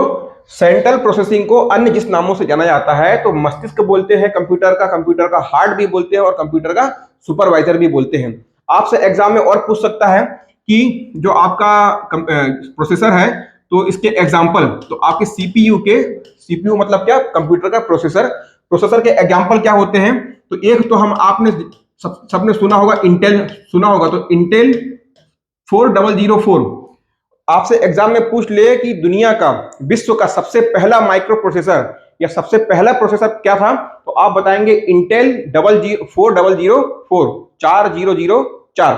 Speaker 1: सेंट्रल प्रोसेसिंग को अन्य जिस नामों से जाना जाता है, तो मस्तिष्क बोलते हैं कंप्यूटर का हार्ट भी बोलते हैं, और कंप्यूटर का सुपरवाइजर भी बोलते हैं। आपसे एग्जाम में और पूछ सकता है कि जो आपका प्रोसेसर है, तो इसके एग्जाम्पल, तो आपके सीपीयू मतलब क्या, कंप्यूटर का प्रोसेसर। प्रोसेसर के एग्जाम्पल क्या होते हैं, तो एक तो हम आपने सबने सुना होगा, इंटेल सुना होगा, तो इंटेल 4004। आपसे एग्जाम में पूछ ले कि दुनिया का, विश्व का सबसे पहला माइक्रो प्रोसेसर या सबसे पहला प्रोसेसर क्या था, तो आप बताएंगे इंटेल 4004, 4004।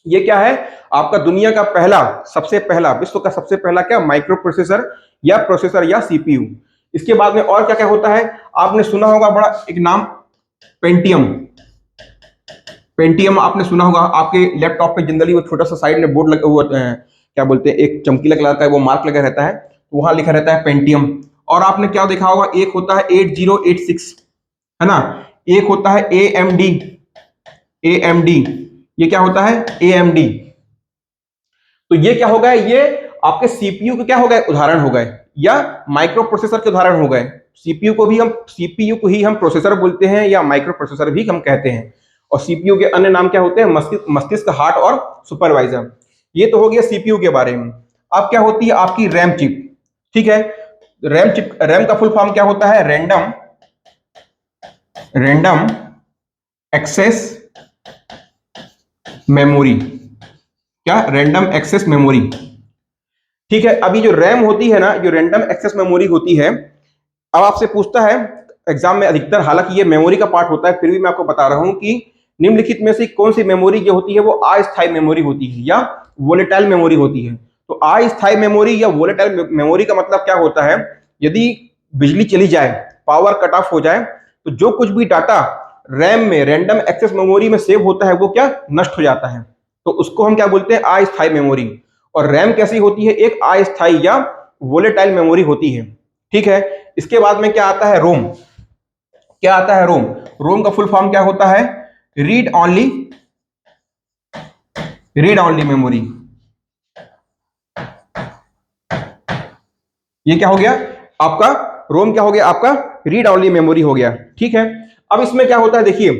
Speaker 1: ये क्या है, आपका दुनिया का पहला, सबसे पहला, विश्व का सबसे पहला क्या, माइक्रो प्रोसेसर या प्रोसेसर या सीपीयू। इसके बाद में और क्या क्या होता है, आपने सुना होगा बड़ा एक नाम, पेंटियम। पेंटियम आपने सुना होगा, आपके लैपटॉप पे जनरली वो छोटा सा साइड में बोर्ड लगा हुआ, क्या बोलते हैं, एक चमकीला कलर का वो मार्क लगा रहता है, तो वहां लिखा रहता है पेंटियम। और आपने क्या देखा होगा, एक होता है 8086, है ना, एक होता है AMD। AMD, ये क्या होता है, AMD। तो ये क्या हो गए, ये आपके सीपीयू के क्या हो गए, उदाहरण हो गए, या माइक्रो प्रोसेसर के उदाहरण हो गए। सीपीयू को ही हम प्रोसेसर बोलते हैं या माइक्रो प्रोसेसर भी हम कहते हैं। और सीपीयू के अन्य नाम क्या होते हैं? मस्तिष्क, हार्ट और सुपरवाइजर। ये तो हो गया सीपीयू के बारे में। अब क्या होती है आपकी रैम चिप। ठीक है, रैम का फुल फॉर्म क्या होता है? Random access memory. क्या? Random access memory. ठीक है, अभी जो रैम होती है ना, जो रैंडम एक्सेस मेमोरी होती है, अब आपसे पूछता है एग्जाम में अधिकतर, हालांकि ये मेमोरी का पार्ट होता है, फिर भी मैं आपको बता रहा हूं कि निम्नलिखित में से कौन सी मेमोरी जो होती है वो अस्थायी मेमोरी होती है या वोलेटाइल मेमोरी होती है। तो अस्थायी मेमोरी या वोलेटाइल मेमोरी का मतलब क्या होता है? यदि बिजली चली जाए, पावर कट ऑफ हो जाए, तो जो कुछ भी डाटा रैम में, रैंडम एक्सेस मेमोरी में सेव होता है, वो क्या? नष्ट हो जाता है। तो उसको हम क्या बोलते हैं? अस्थायी मेमोरी। और रैम कैसी होती है? एक अस्थायी या वोलेटाइल मेमोरी होती है। ठीक है, इसके बाद में क्या आता है? रोम। क्या आता है? रोम। रोम का फुल फॉर्म क्या होता है? Read only memory. ये क्या हो गया आपका? रोम क्या हो गया आपका? रीड ऑनली मेमोरी हो गया। ठीक है, अब इसमें क्या होता है देखिए,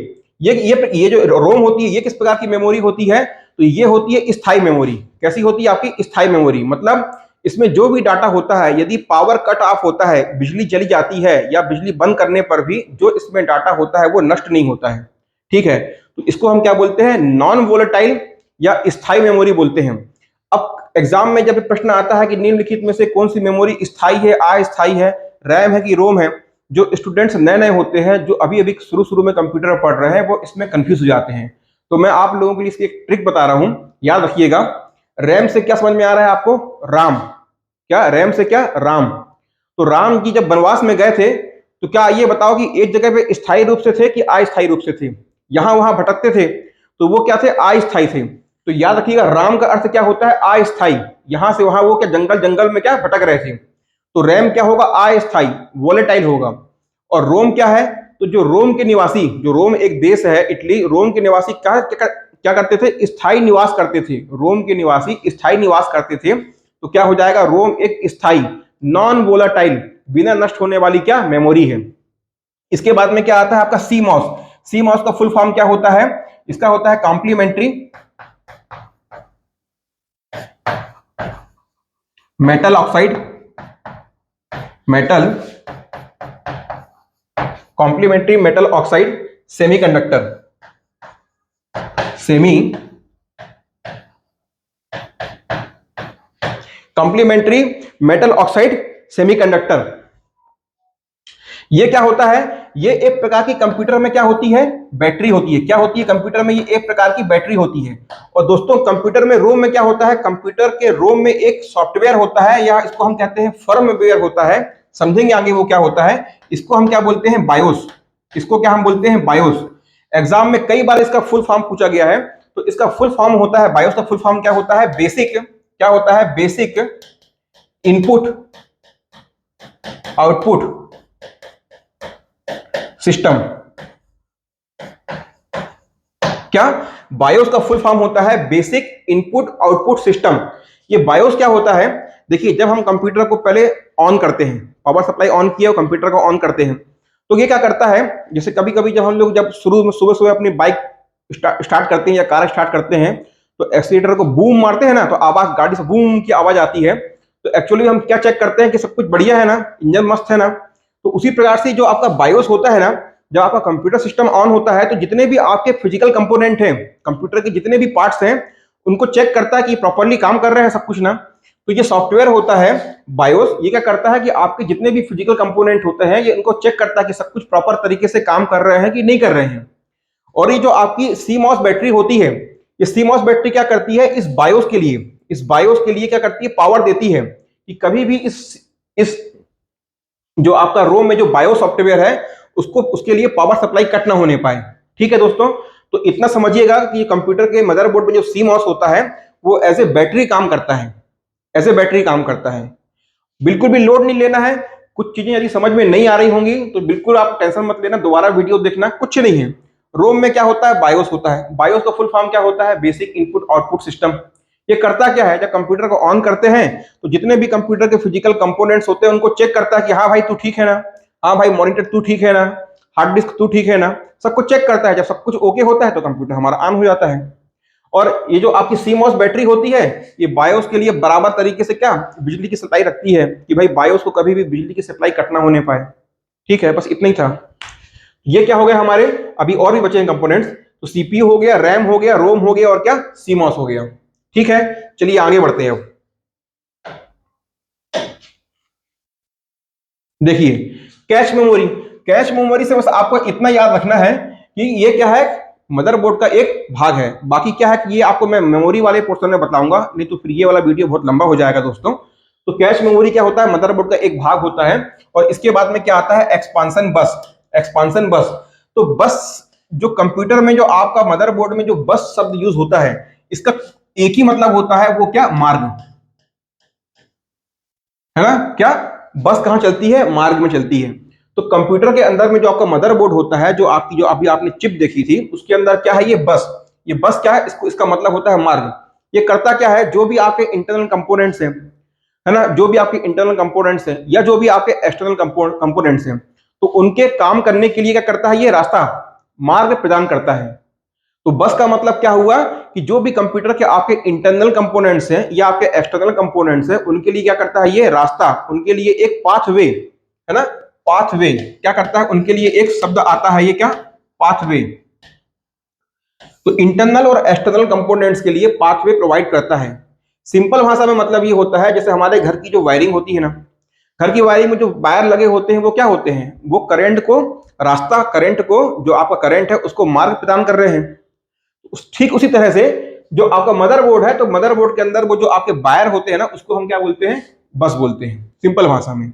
Speaker 1: ये जो रोम होती है, ये किस प्रकार की मेमोरी होती है? तो ये होती है स्थायी मेमोरी। कैसी होती है आपकी? स्थायी मेमोरी। मतलब इसमें जो भी डाटा होता है, यदि पावर कट ऑफ होता है, बिजली चली जाती है या बिजली बंद करने पर भी जो इसमें डाटा होता है वो नष्ट नहीं होता है। ठीक है, तो इसको हम क्या बोलते हैं? नॉन वोलेटाइल या स्थायी मेमोरी बोलते हैं। अब एग्जाम में जब प्रश्न आता है कि निम्नलिखित में से कौन सी मेमोरी स्थायी है, अस्थायी है, रैम है कि रोम है, जो स्टूडेंट्स नए नए होते हैं, जो अभी अभी शुरू शुरू में कंप्यूटर पढ़ रहे हैं, वो इसमें कंफ्यूज हो जाते हैं। तो मैं आप लोगों के लिए इसकी एक ट्रिक बता रहा हूं, याद रखिएगा। रैम से क्या समझ में आ रहा है आपको? राम। क्या? रैम से क्या? राम। तो राम जी जब वनवास में गए थे, तो क्या ये बताओ कि एक जगह पे स्थायी रूप से थे कि अस्थायी रूप से थे? यहां वहां भटकते थे, तो वो क्या थे? अस्थायी थे। तो याद रखिएगा, राम का अर्थ क्या होता है? अस्थायी। यहां से वहां वो क्या जंगल जंगल में क्या भटक रहे थे। तो रैम क्या होगा? अस्थायी, वोलेटाइल होगा। और रोम क्या है? तो जो रोम के निवासी, जो रोम एक देश है इटली, रोम के निवासी क्या करते थे? स्थायी निवास करते थे। रोम के निवासी स्थायी निवास करते थे। तो क्या हो जाएगा? रोम एक स्थायी, नॉन वोलाटाइल, बिना नष्ट होने वाली क्या? मेमोरी है। इसके बाद में क्या आता है आपका? सीमॉस। सीमॉस का फुल फॉर्म क्या होता है? इसका होता है complementary metal oxide, metal complementary metal oxide semiconductor, semi complementary metal oxide semiconductor. ये क्या होता है? ये एक प्रकार की कंप्यूटर में क्या होती है? बैटरी होती है। क्या होती है कंप्यूटर में? ये एक प्रकार की बैटरी होती है। और दोस्तों, कंप्यूटर में रोम में क्या होता है? कंप्यूटर के रोम में एक सॉफ्टवेयर होता है, या इसको हम कहते हैं फर्मवेयर होता है। समझेंगे आगे वो क्या होता है। इसको हम क्या बोलते हैं? बायोस। इसको क्या हम बोलते हैं? बायोस। एग्जाम में कई बार इसका फुल फॉर्म पूछा गया है। तो इसका फुल फॉर्म होता है, बायोस का फुल फॉर्म क्या होता है? बेसिक। क्या होता है? Basic input output system. क्या? बायोस का फुल फॉर्म होता है बेसिक इनपुट आउटपुट सिस्टम। ये बायोस क्या होता है? देखिए, जब हम कंप्यूटर को पहले ऑन करते हैं, पावर सप्लाई ऑन किया और कंप्यूटर को ऑन करते हैं, तो ये क्या करता है? जैसे कभी कभी जब हम लोग जब शुरू में सुबह सुबह अपनी बाइक स्टार्ट करते हैं या कार स्टार्ट करते हैं, तो एक्सीलेटर को बूम मारते हैं ना, तो आवाज, गाड़ी से बूम की आवाज आती है। तो एक्चुअली हम क्या चेक करते हैं कि सब कुछ बढ़िया है ना, इंजन मस्त है ना। तो उसी प्रकार से जो आपका बायोस होता है ना, जब आपका कंप्यूटर सिस्टम ऑन होता है, तो जितने भी आपके फिजिकल कंपोनेंट हैं, कंप्यूटर के जितने भी पार्ट्स हैं, उनको चेक करता है कि प्रॉपरली काम कर रहे हैं सब कुछ ना। तो ये सॉफ्टवेयर होता है बायोस, ये क्या करता है कि आपके जितने भी फिजिकल कंपोनेंट होते हैं, ये उनको चेक करता है कि सब कुछ प्रॉपर तरीके से काम कर रहे हैं कि नहीं कर रहे हैं। और ये जो आपकी सीमॉस बैटरी होती है, ये सीमॉस बैटरी क्या करती है? इस बायोस के लिए क्या करती है? पावर देती है कि कभी भी इस जो आपका रोम में जो बायो सॉफ्टवेयर है, उसको, उसके लिए पावर सप्लाई कट ना होने पाए। ठीक है दोस्तों, तो इतना समझिएगा कि ये कंप्यूटर के मदरबोर्ड में जो सीमॉस होता है, वो एज ए बैटरी काम करता है, एज ए बैटरी काम करता है। बिल्कुल भी लोड नहीं लेना है। कुछ चीजें यदि समझ में नहीं आ रही होंगी तो बिल्कुल आप टेंशन मत लेना, दोबारा वीडियो देखना, कुछ नहीं है। रोम में क्या होता है? बायोस होता है। बायोस का फुल फॉर्म क्या होता है? Basic input output system. ये करता क्या है? जब कंप्यूटर को ऑन करते हैं, तो जितने भी कंप्यूटर के फिजिकल कंपोनेंट्स होते हैं, उनको चेक करता है कि हाँ भाई तू ठीक है ना, हाँ भाई मॉनिटर तू ठीक है ना, हार्ड डिस्क तू ठीक है ना, सबको चेक करता है। जब सब कुछ ओके होता है तो कंप्यूटर हमारा ऑन हो जाता है। और ये जो आपकी सीमॉस बैटरी होती है, ये बायोस के लिए बराबर तरीके से क्या बिजली की सप्लाई रखती है कि भाई बायोस को कभी भी बिजली की सप्लाई कट ना होने पाए। ठीक है, बस इतना ही था। ये क्या हो गया हमारे, अभी और भी बचे हैं कंपोनेंट्स। तो सीपीयू हो गया, रैम हो गया, रोम हो गया और क्या सीमॉस हो गया। ठीक है, चलिए आगे बढ़ते हैं। अब देखिए कैश मेमोरी, कैश मेमोरी से बस आपको इतना याद रखना है कि ये क्या है, मदरबोर्ड का एक भाग है। बाकी क्या है कि ये आपको मैं मेमोरी वाले पोर्शन में बताऊंगा, नहीं तो फिर ये वाला वीडियो बहुत लंबा हो जाएगा दोस्तों। तो कैश मेमोरी क्या होता है, मदरबोर्ड का एक भाग होता है। और इसके बाद में क्या आता है, एक्सपांशन बस। एक्सपांशन बस, तो बस जो कंप्यूटर में जो आपका मदरबोर्ड में जो बस शब्द यूज होता है, इसका एक ही मतलब होता है, वो क्या, मार्ग, है ना। क्या, बस कहां चलती है, मार्ग में चलती है। तो कंप्यूटर के अंदर में जो आपका मदरबोर्ड होता है, जो आपकी जो अभी आपने चिप देखी थी, उसके अंदर क्या है, ये बस। ये बस क्या है, इसको इसका मतलब होता है मार्ग। ये करता क्या है, जो भी आपके इंटरनल कंपोनेंट्स हैं, है ना, जो भी आपके इंटरनल कंपोनेंट्स हैं या जो भी आपके एक्सटर्नल कंपोनेंट्स हैं, तो उनके काम करने के लिए क्या करता है, ये रास्ता, मार्ग प्रदान करता है। तो बस का मतलब क्या हुआ कि जो भी कंप्यूटर के आपके इंटरनल कंपोनेंट्स हैं या आपके एक्सटर्नल कंपोनेंट्स हैं, उनके लिए क्या करता है, ये रास्ता, उनके लिए एक पाथवे, है ना। पाथवे क्या करता है, उनके लिए एक शब्द आता है, ये क्या, पाथवे। तो इंटरनल और एक्सटर्नल कंपोनेंट्स के लिए पाथवे प्रोवाइड करता है। सिंपल भाषा में मतलब ये होता है, जैसे हमारे घर की जो वायरिंग होती है ना, घर की वायरिंग में जो वायर लगे होते हैं वो क्या होते हैं, वो करंट को, रास्ता, करंट को, जो आपका करंट है उसको मार्ग प्रदान कर रहे हैं। ठीक उसी तरह से जो आपका मदरबोर्ड है, तो मदरबोर्ड के अंदर वो जो आपके वायर होते हैं ना, उसको हम क्या बोलते हैं, बस बोलते हैं, सिंपल भाषा में।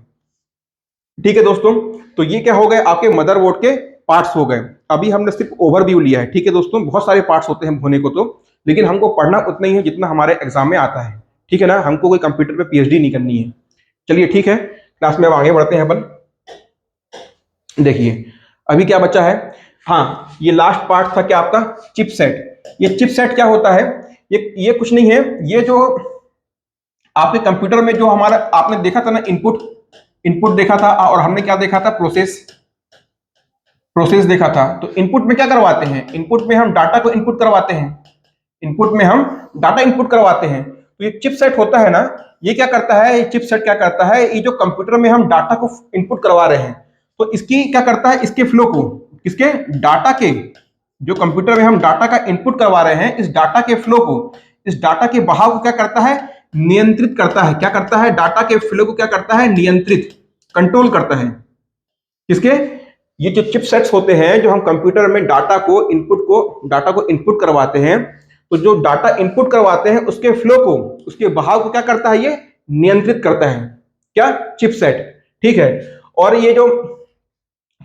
Speaker 1: ठीक है दोस्तों, तो ये क्या हो गए, आपके मदरबोर्ड के पार्ट्स हो गए। अभी हमने सिर्फ ओवरव्यू लिया है। ठीक है दोस्तों, बहुत सारे पार्ट्स होते हैं होने को तो, लेकिन हमको पढ़ना उतना ही है जितना हमारे एग्जाम में आता है। ठीक है ना, हमको कोई कंप्यूटर पे पीएचडी नहीं करनी है। चलिए ठीक है, क्लास में अब आगे बढ़ते हैं अपन। देखिए अभी क्या बचा है, हाँ ये लास्ट पार्ट था क्या आपका, चिपसेट। ये चिपसेट क्या होता है, ये कुछ नहीं है, ये जो आपके कंप्यूटर में जो हमारा आपने देखा था ना, इनपुट, इनपुट देखा था, और हमने क्या देखा था, प्रोसेस, प्रोसेस देखा था। तो इनपुट में क्या करवाते हैं, इनपुट में हम डाटा को इनपुट करवाते हैं, इनपुट में हम डाटा इनपुट करवाते हैं। तो ये चिपसेट होता है ना, ये क्या करता है, ये चिपसेट क्या करता है, ये जो कंप्यूटर में हम डाटा को इनपुट करवा रहे हैं, तो इसकी क्या करता है, इसके फ्लो को, किसके, डाटा के, जो कंप्यूटर में हम डाटा का इनपुट करवा रहे हैं, इस डाटा के फ्लो को, इस डाटा के बहाव को क्या करता है, नियंत्रित करता है। क्या करता है, डाटा के फ्लो को क्या करता है, नियंत्रित, कंट्रोल करता है। किसके, ये जो चिपसेट्स होते हैं, जो हम कंप्यूटर में डाटा को इनपुट करवाते हैं, तो जो डाटा इनपुट करवाते हैं उसके फ्लो को, उसके बहाव को क्या करता है, ये नियंत्रित करता है। क्या, चिपसेट। ठीक है, और ये जो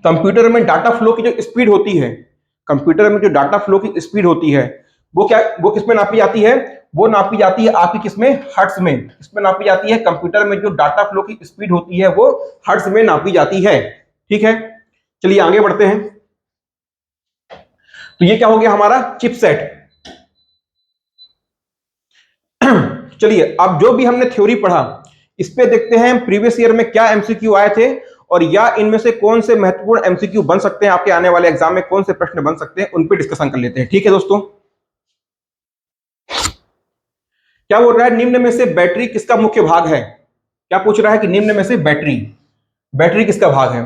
Speaker 1: कंप्यूटर में डाटा फ्लो की जो स्पीड होती है, कंप्यूटर में जो डाटा फ्लो की स्पीड होती है, वो क्या, वो किसमें नापी जाती है, वो नापी जाती है आपकी किसमें, हर्ट्ज में। किसमें नापी जाती है, कंप्यूटर में जो डाटा फ्लो की स्पीड होती है वो हर्ट्ज में नापी जाती है। ठीक है, चलिए आगे बढ़ते हैं। तो ये क्या हो गया हमारा चिपसेट। चलिए अब जो भी हमने थ्योरी पढ़ा, इस पे देखते हैं प्रीवियस ईयर में क्या एमसीक्यू आए थे, और या इनमें से कौन से महत्वपूर्ण एमसीक्यू बन सकते हैं आपके आने वाले एग्जाम में, कौन से प्रश्न बन सकते हैं, उन पे डिस्कशन कर लेते हैं। ठीक है दोस्तों, क्या बोल रहा है, निम्न में से बैटरी किसका मुख्य भाग है। क्या पूछ रहा है कि निम्न में से बैटरी, बैटरी किसका भाग है।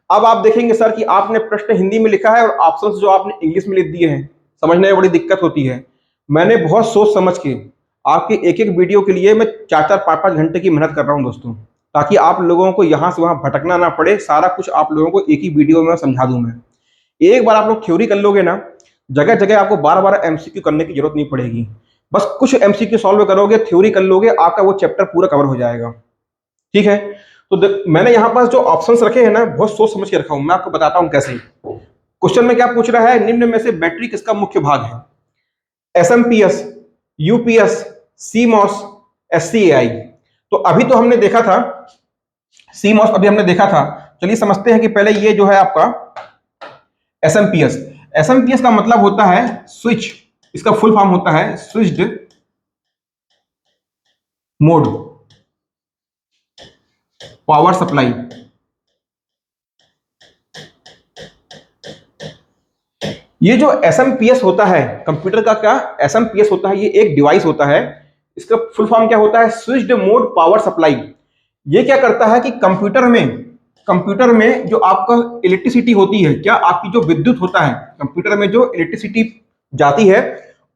Speaker 1: अब आप देखेंगे सर कि आपने प्रश्न हिंदी में लिखा है और ऑप्शंस जो आपने इंग्लिश में लिख दिए हैं, समझने में बड़ी दिक्कत होती है। मैंने बहुत सोच समझ के आपके एक एक वीडियो के लिए मैं 4-4 5-5 घंटे की मेहनत कर रहा हूं दोस्तों, ताकि आप लोगों को यहां से वहां भटकना ना पड़े, सारा कुछ आप लोगों को एक ही वीडियो में समझा दूं मैं। एक बार आप लोग थ्योरी कर लोगे ना, जगह जगह आपको बार बार एमसीक्यू करने की जरूरत नहीं पड़ेगी। बस कुछ एमसीक्यू सॉल्व करोगे, थ्योरी कर लोगे, आपका वो चैप्टर पूरा कवर हो जाएगा। ठीक है, तो मैंने यहां पास जो ऑप्शंस रखे हैं ना, बहुत सोच समझ के रखा हूं, मैं आपको बताता हूं कैसे। क्वेश्चन में क्या पूछ रहा है, निम्न में से बैटरी किसका मुख्य भाग है, एसएमपीएस, यूपीएस, सीमॉस, एससीएआई। तो अभी तो हमने देखा था सीमॉस, अभी हमने देखा था। चलिए समझते हैं कि पहले ये जो है आपका एसएमपीएस, एसएमपीएस का मतलब होता है स्विच, इसका फुल फॉर्म होता है स्विच्ड मोड पावर सप्लाई। ये जो एसएमपीएस होता है कंप्यूटर का, क्या एसएमपीएस होता है, ये एक डिवाइस होता है। इसका फुल फॉर्म क्या होता है? Switched mode power supply. ये क्या करता है कि कंप्यूटर में जो आपका इलेक्ट्रिसिटी होती है, क्या आपकी जो विद्युत होता है, कंप्यूटर में जो इलेक्ट्रिसिटी जाती है,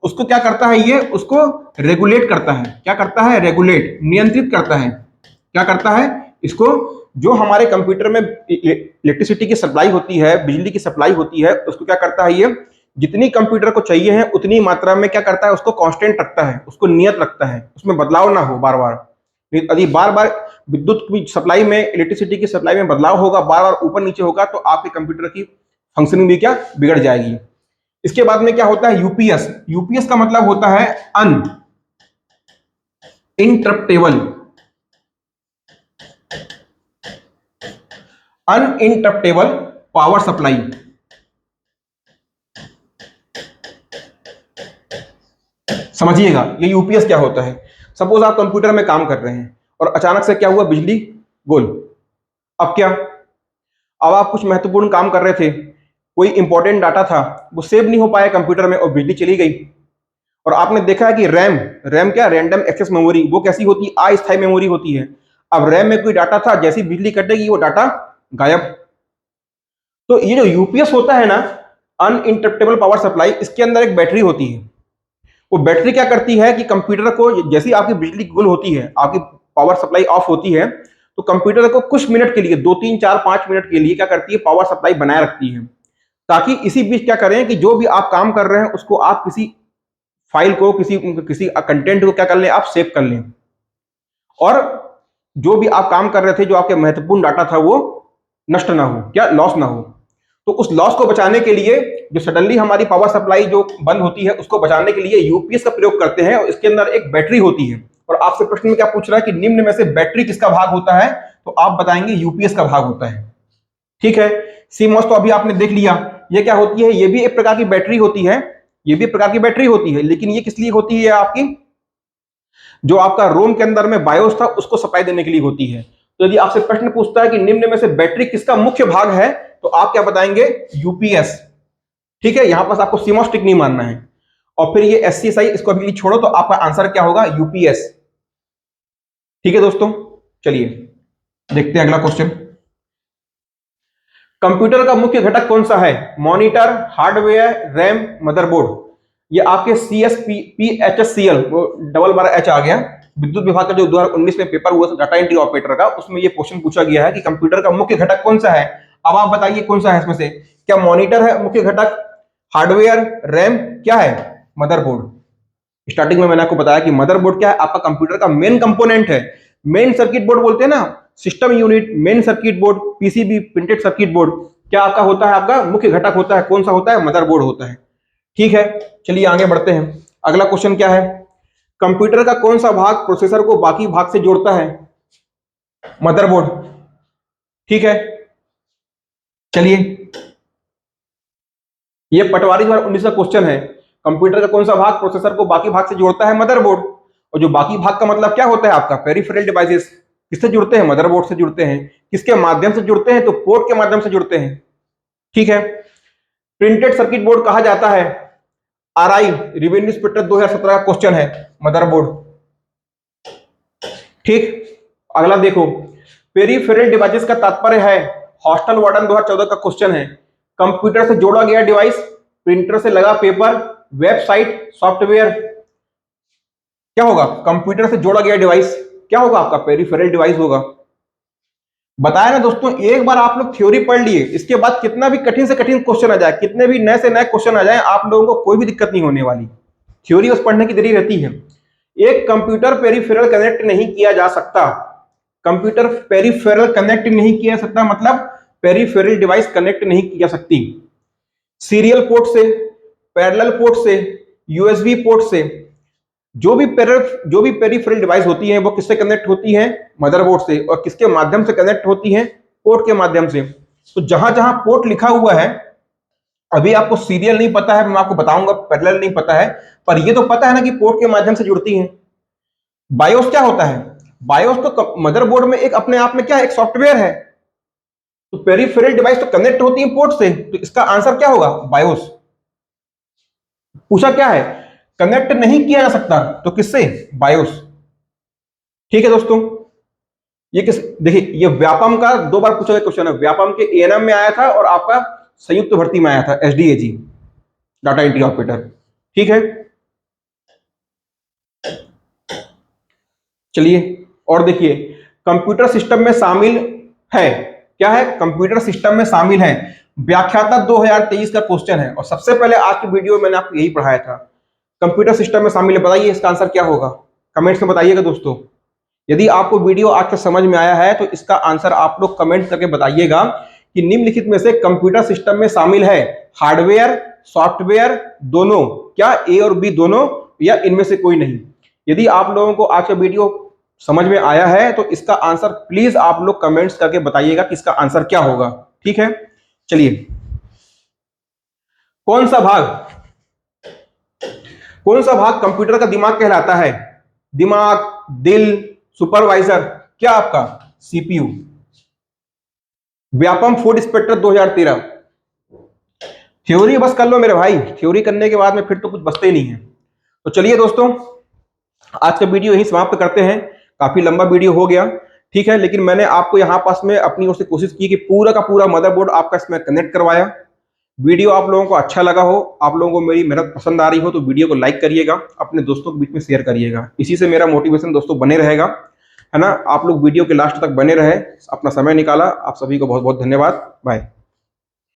Speaker 1: उसको क्या करता है, ये उसको रेगुलेट करता है। क्या करता है? रेगुलेट, नियंत्रित करता है। क्या करता है इसको? जो हमारे कंप्यूटर में इलेक्ट्रिसिटी की सप्लाई होती है, बिजली की सप्लाई होती है, उसको क्या करता है, ये जितनी कंप्यूटर को चाहिए है उतनी मात्रा में क्या करता है, उसको कांस्टेंट रखता है, उसको नियत रखता है, उसमें बदलाव ना हो बार बार। यदि बार बार विद्युत की सप्लाई में, इलेक्ट्रिसिटी की सप्लाई में बदलाव होगा, बार बार ऊपर नीचे होगा, तो आपके कंप्यूटर की फंक्शनिंग भी क्या बिगड़ जाएगी। इसके बाद में क्या होता है? यूपीएस। यूपीएस का मतलब होता है अन इंटरप्टेबल, अनइंटरप्टेबल पावर सप्लाई। समझिएगा ये यूपीएस क्या होता है। सपोज आप कंप्यूटर में काम कर रहे हैं और अचानक से क्या हुआ, बिजली गोल। अब क्या? अब आप कुछ महत्वपूर्ण काम कर रहे थे, कोई इंपॉर्टेंट डाटा था, वो सेव नहीं हो पाया कंप्यूटर में और बिजली चली गई। और आपने देखा है कि रैम, रैम क्या, रैंडम एक्सेस मेमोरी, वो कैसी होती है? अस्थायी मेमोरी होती है। अब रैम में कोई डाटा था, जैसी बिजली कटेगी वो डाटा गायब। तो ये जो यूपीएस होता है ना, अनइंटरप्टेबल पावर सप्लाई, इसके अंदर एक बैटरी होती है। वो बैटरी क्या करती है कि कंप्यूटर को, जैसी आपकी बिजली गुल होती है, आपकी पावर सप्लाई ऑफ होती है, तो कंप्यूटर को कुछ मिनट के लिए, 2 3 4 5 मिनट के लिए क्या करती है, पावर सप्लाई बनाए रखती है, ताकि इसी बीच क्या करें कि जो भी आप काम कर रहे हैं उसको आप किसी फाइल को, किसी किसी कंटेंट को क्या कर लें, आप सेव कर लें। और जो भी आप काम कर रहे थे, जो आपके महत्वपूर्ण डाटा था, वो नष्ट ना हो, क्या लॉस ना हो। तो उस लॉस को बचाने के लिए, जो सडनली हमारी पावर सप्लाई जो बंद होती है, उसको बचाने के लिए यूपीएस का प्रयोग करते हैं। और इसके अंदर एक बैटरी होती है। और आपसे प्रश्न में क्या पूछ रहा है कि निम्न में से बैटरी किसका भाग होता है, तो आप बताएंगे यूपीएस का भाग होता है। ठीक है। सीमॉस तो अभी आपने देख लिया, ये क्या होती है, ये भी एक प्रकार की बैटरी होती है। ये भी एक प्रकार की बैटरी होती है, लेकिन ये किस लिए होती है? आपकी जो आपका रोम के अंदर में बायोस था, उसको सप्लाई देने के लिए होती है। तो यदि आपसे प्रश्न पूछता है कि निम्न में से बैटरी किसका मुख्य भाग है, तो आप क्या बताएंगे? यूपीएस। ठीक है, यहां पर आपको सीमॉस टिक नहीं मानना है। और फिर ये एससीएसआई, इसको अभी छोड़ो, तो आपका आंसर क्या होगा? यूपीएस। ठीक है दोस्तों, चलिए देखते हैं अगला क्वेश्चन। कंप्यूटर का मुख्य घटक कौन सा है? Monitor, hardware, RAM, motherboard. ये आपके CSPHSCL, वो डबल बार एच आ गया, विद्युत विभाग का जो 2019 में पेपर हुआ डाटा एंट्री ऑपरेटर का, उसमें ये क्वेश्चन पूछा गया है कि कंप्यूटर का मुख्य घटक कौन सा है। अब आप बताइए कौन सा है इसमें से? क्या मॉनिटर है मुख्य घटक, हार्डवेयर, रैम, क्या है? मदरबोर्ड। स्टार्टिंग में मैंने आपको बताया कि मदरबोर्ड क्या है, आपका कंप्यूटर का मेन कंपोनेंट है। मेन सर्किट बोर्ड बोलते हैं ना, system unit, main circuit board, PCB, printed circuit board, क्या आपका होता है? आपका मुख्य घटक होता है। कौन सा होता है? मदरबोर्ड होता है। ठीक है, चलिए आगे बढ़ते हैं। अगला क्वेश्चन क्या है? कंप्यूटर का कौन सा भाग प्रोसेसर को बाकी भाग से जोड़ता है? मदरबोर्ड। ठीक है, चलिए, ये पटवारी 2019 का क्वेश्चन है। कंप्यूटर का कौन सा भाग प्रोसेसर को बाकी भाग से जोड़ता है? मदरबोर्ड। और जो बाकी भाग का मतलब क्या होता है? आपका पेरिफेरल डिवाइसेस। किससे जुड़ते हैं? मदरबोर्ड से जुड़ते हैं। किसके माध्यम से जुड़ते हैं? तो पोर्ट के माध्यम से जुड़ते हैं। ठीक है। प्रिंटेड सर्किट बोर्ड कहा जाता है, आरआई रिवेन्यू इंस्पेक्टर 2017 का क्वेश्चन है, मदरबोर्ड। ठीक, अगला देखो, पेरिफेरल डिवाइसेस का तात्पर्य है, हॉस्टल वार्डन 2014 का क्वेश्चन है। कंप्यूटर से जोड़ा गया डिवाइस, प्रिंटर से लगा पेपर, वेबसाइट, सॉफ्टवेयर, क्या होगा? कंप्यूटर से जोड़ा गया डिवाइस क्या होगा? आपका पेरिफेरल डिवाइस होगा। बताया ना दोस्तों, एक बार आप लोग थ्योरी पढ़ लिए, इसके बाद कितना भी कठिन से कठिन क्वेश्चन आ जाए, कितने भी नए से नए क्वेश्चन आ जाए, आप लोगों को कोई भी दिक्कत नहीं होने वाली। थ्योरी बस पढ़ने की देरी रहती है। एक कंप्यूटर पेरिफेरल कनेक्ट नहीं किया जा सकता। कंप्यूटर पेरिफेरल कनेक्ट नहीं किया जा सकता मतलब पेरिफेरल डिवाइस कनेक्ट नहीं की जा सकती सीरियल पोर्ट से, पैरेलल पोर्ट से, यूएसबी पोर्ट से। जो भी पेरिफेरल डिवाइस होती है वो किससे कनेक्ट होती है? मदरबोर्ड से। और किसके माध्यम से कनेक्ट होती है? पोर्ट के माध्यम से। तो जहां जहां पोर्ट लिखा हुआ है, अभी आपको सीरियल नहीं पता है, मैं आपको बताऊंगा, पैरेलल नहीं पता है, पर ये तो पता है ना कि पोर्ट के माध्यम से जुड़ती है। बायोस क्या होता है? बायोस तो मदरबोर्ड में एक अपने आप में क्या है? एक सॉफ्टवेयर है। तो पेरिफेरल डिवाइस तो कनेक्ट होती है पोर्ट से, तो इसका आंसर क्या होगा? बायोस। पूछा क्या है, कनेक्ट नहीं किया जा सकता, तो किससे, बायोस। ठीक है दोस्तों, ये किस, देखिए ये व्यापम का 2 बार पूछा गया क्वेश्चन है, व्यापम के एएनएम में आया था और आपका संयुक्त भर्ती में आया था, एसडीएजी, डाटा एंट्री ऑपरेटर। ठीक है, चलिए और देखिए, कंप्यूटर सिस्टम में शामिल है, क्या है, कंप्यूटर सिस्टम में शामिल है, व्याख्याता 2023 का क्वेश्चन है, और सबसे पहले आज की वीडियो में मैंने आपको यही पढ़ाया था। कंप्यूटर सिस्टम में शामिल है, बताइए इसका आंसर क्या होगा, कमेंट्स में बताइएगा दोस्तों। यदि आपको वीडियो आज तक समझ में आया है तो इसका आंसर आप लोग कमेंट करके बताइएगा कि निम्नलिखित में से कंप्यूटर सिस्टम में शामिल है हार्डवेयर, सॉफ्टवेयर दोनों, क्या ए और बी दोनों, या इनमें से कोई नहीं। यदि आप लोगों को आज का वीडियो समझ में आया है तो इसका आंसर प्लीज आप लोग कमेंट्स करके बताइएगा कि इसका आंसर क्या होगा। ठीक है, चलिए, कौन सा भाग कंप्यूटर का दिमाग कहलाता है, दिमाग, दिल, सुपरवाइजर, क्या आपका, CPU. Vyapam food inspector 2013, theory बस कर लो मेरे भाई, थ्योरी करने के बाद में फिर तो कुछ बचते ही नहीं है। तो चलिए दोस्तों, आज का वीडियो यहीं समाप्त करते हैं, काफी लंबा वीडियो हो गया। ठीक है, लेकिन मैंने आपको यहाँ पास में अपनी ओर से कोशिश की कि पूरा का पूरा मदरबोर्ड आपका इसमें कनेक्ट करवाया। वीडियो आप लोगों को अच्छा लगा हो, आप लोगों को मेरी मेहनत पसंद आ रही हो, तो वीडियो को लाइक करिएगा, अपने दोस्तों के बीच में शेयर करिएगा, इसी से मेरा मोटिवेशन दोस्तों बने रहेगा, है ना। आप लोग वीडियो के लास्ट तक बने रहे, अपना समय निकाला, आप सभी को बहुत बहुत धन्यवाद, बाय।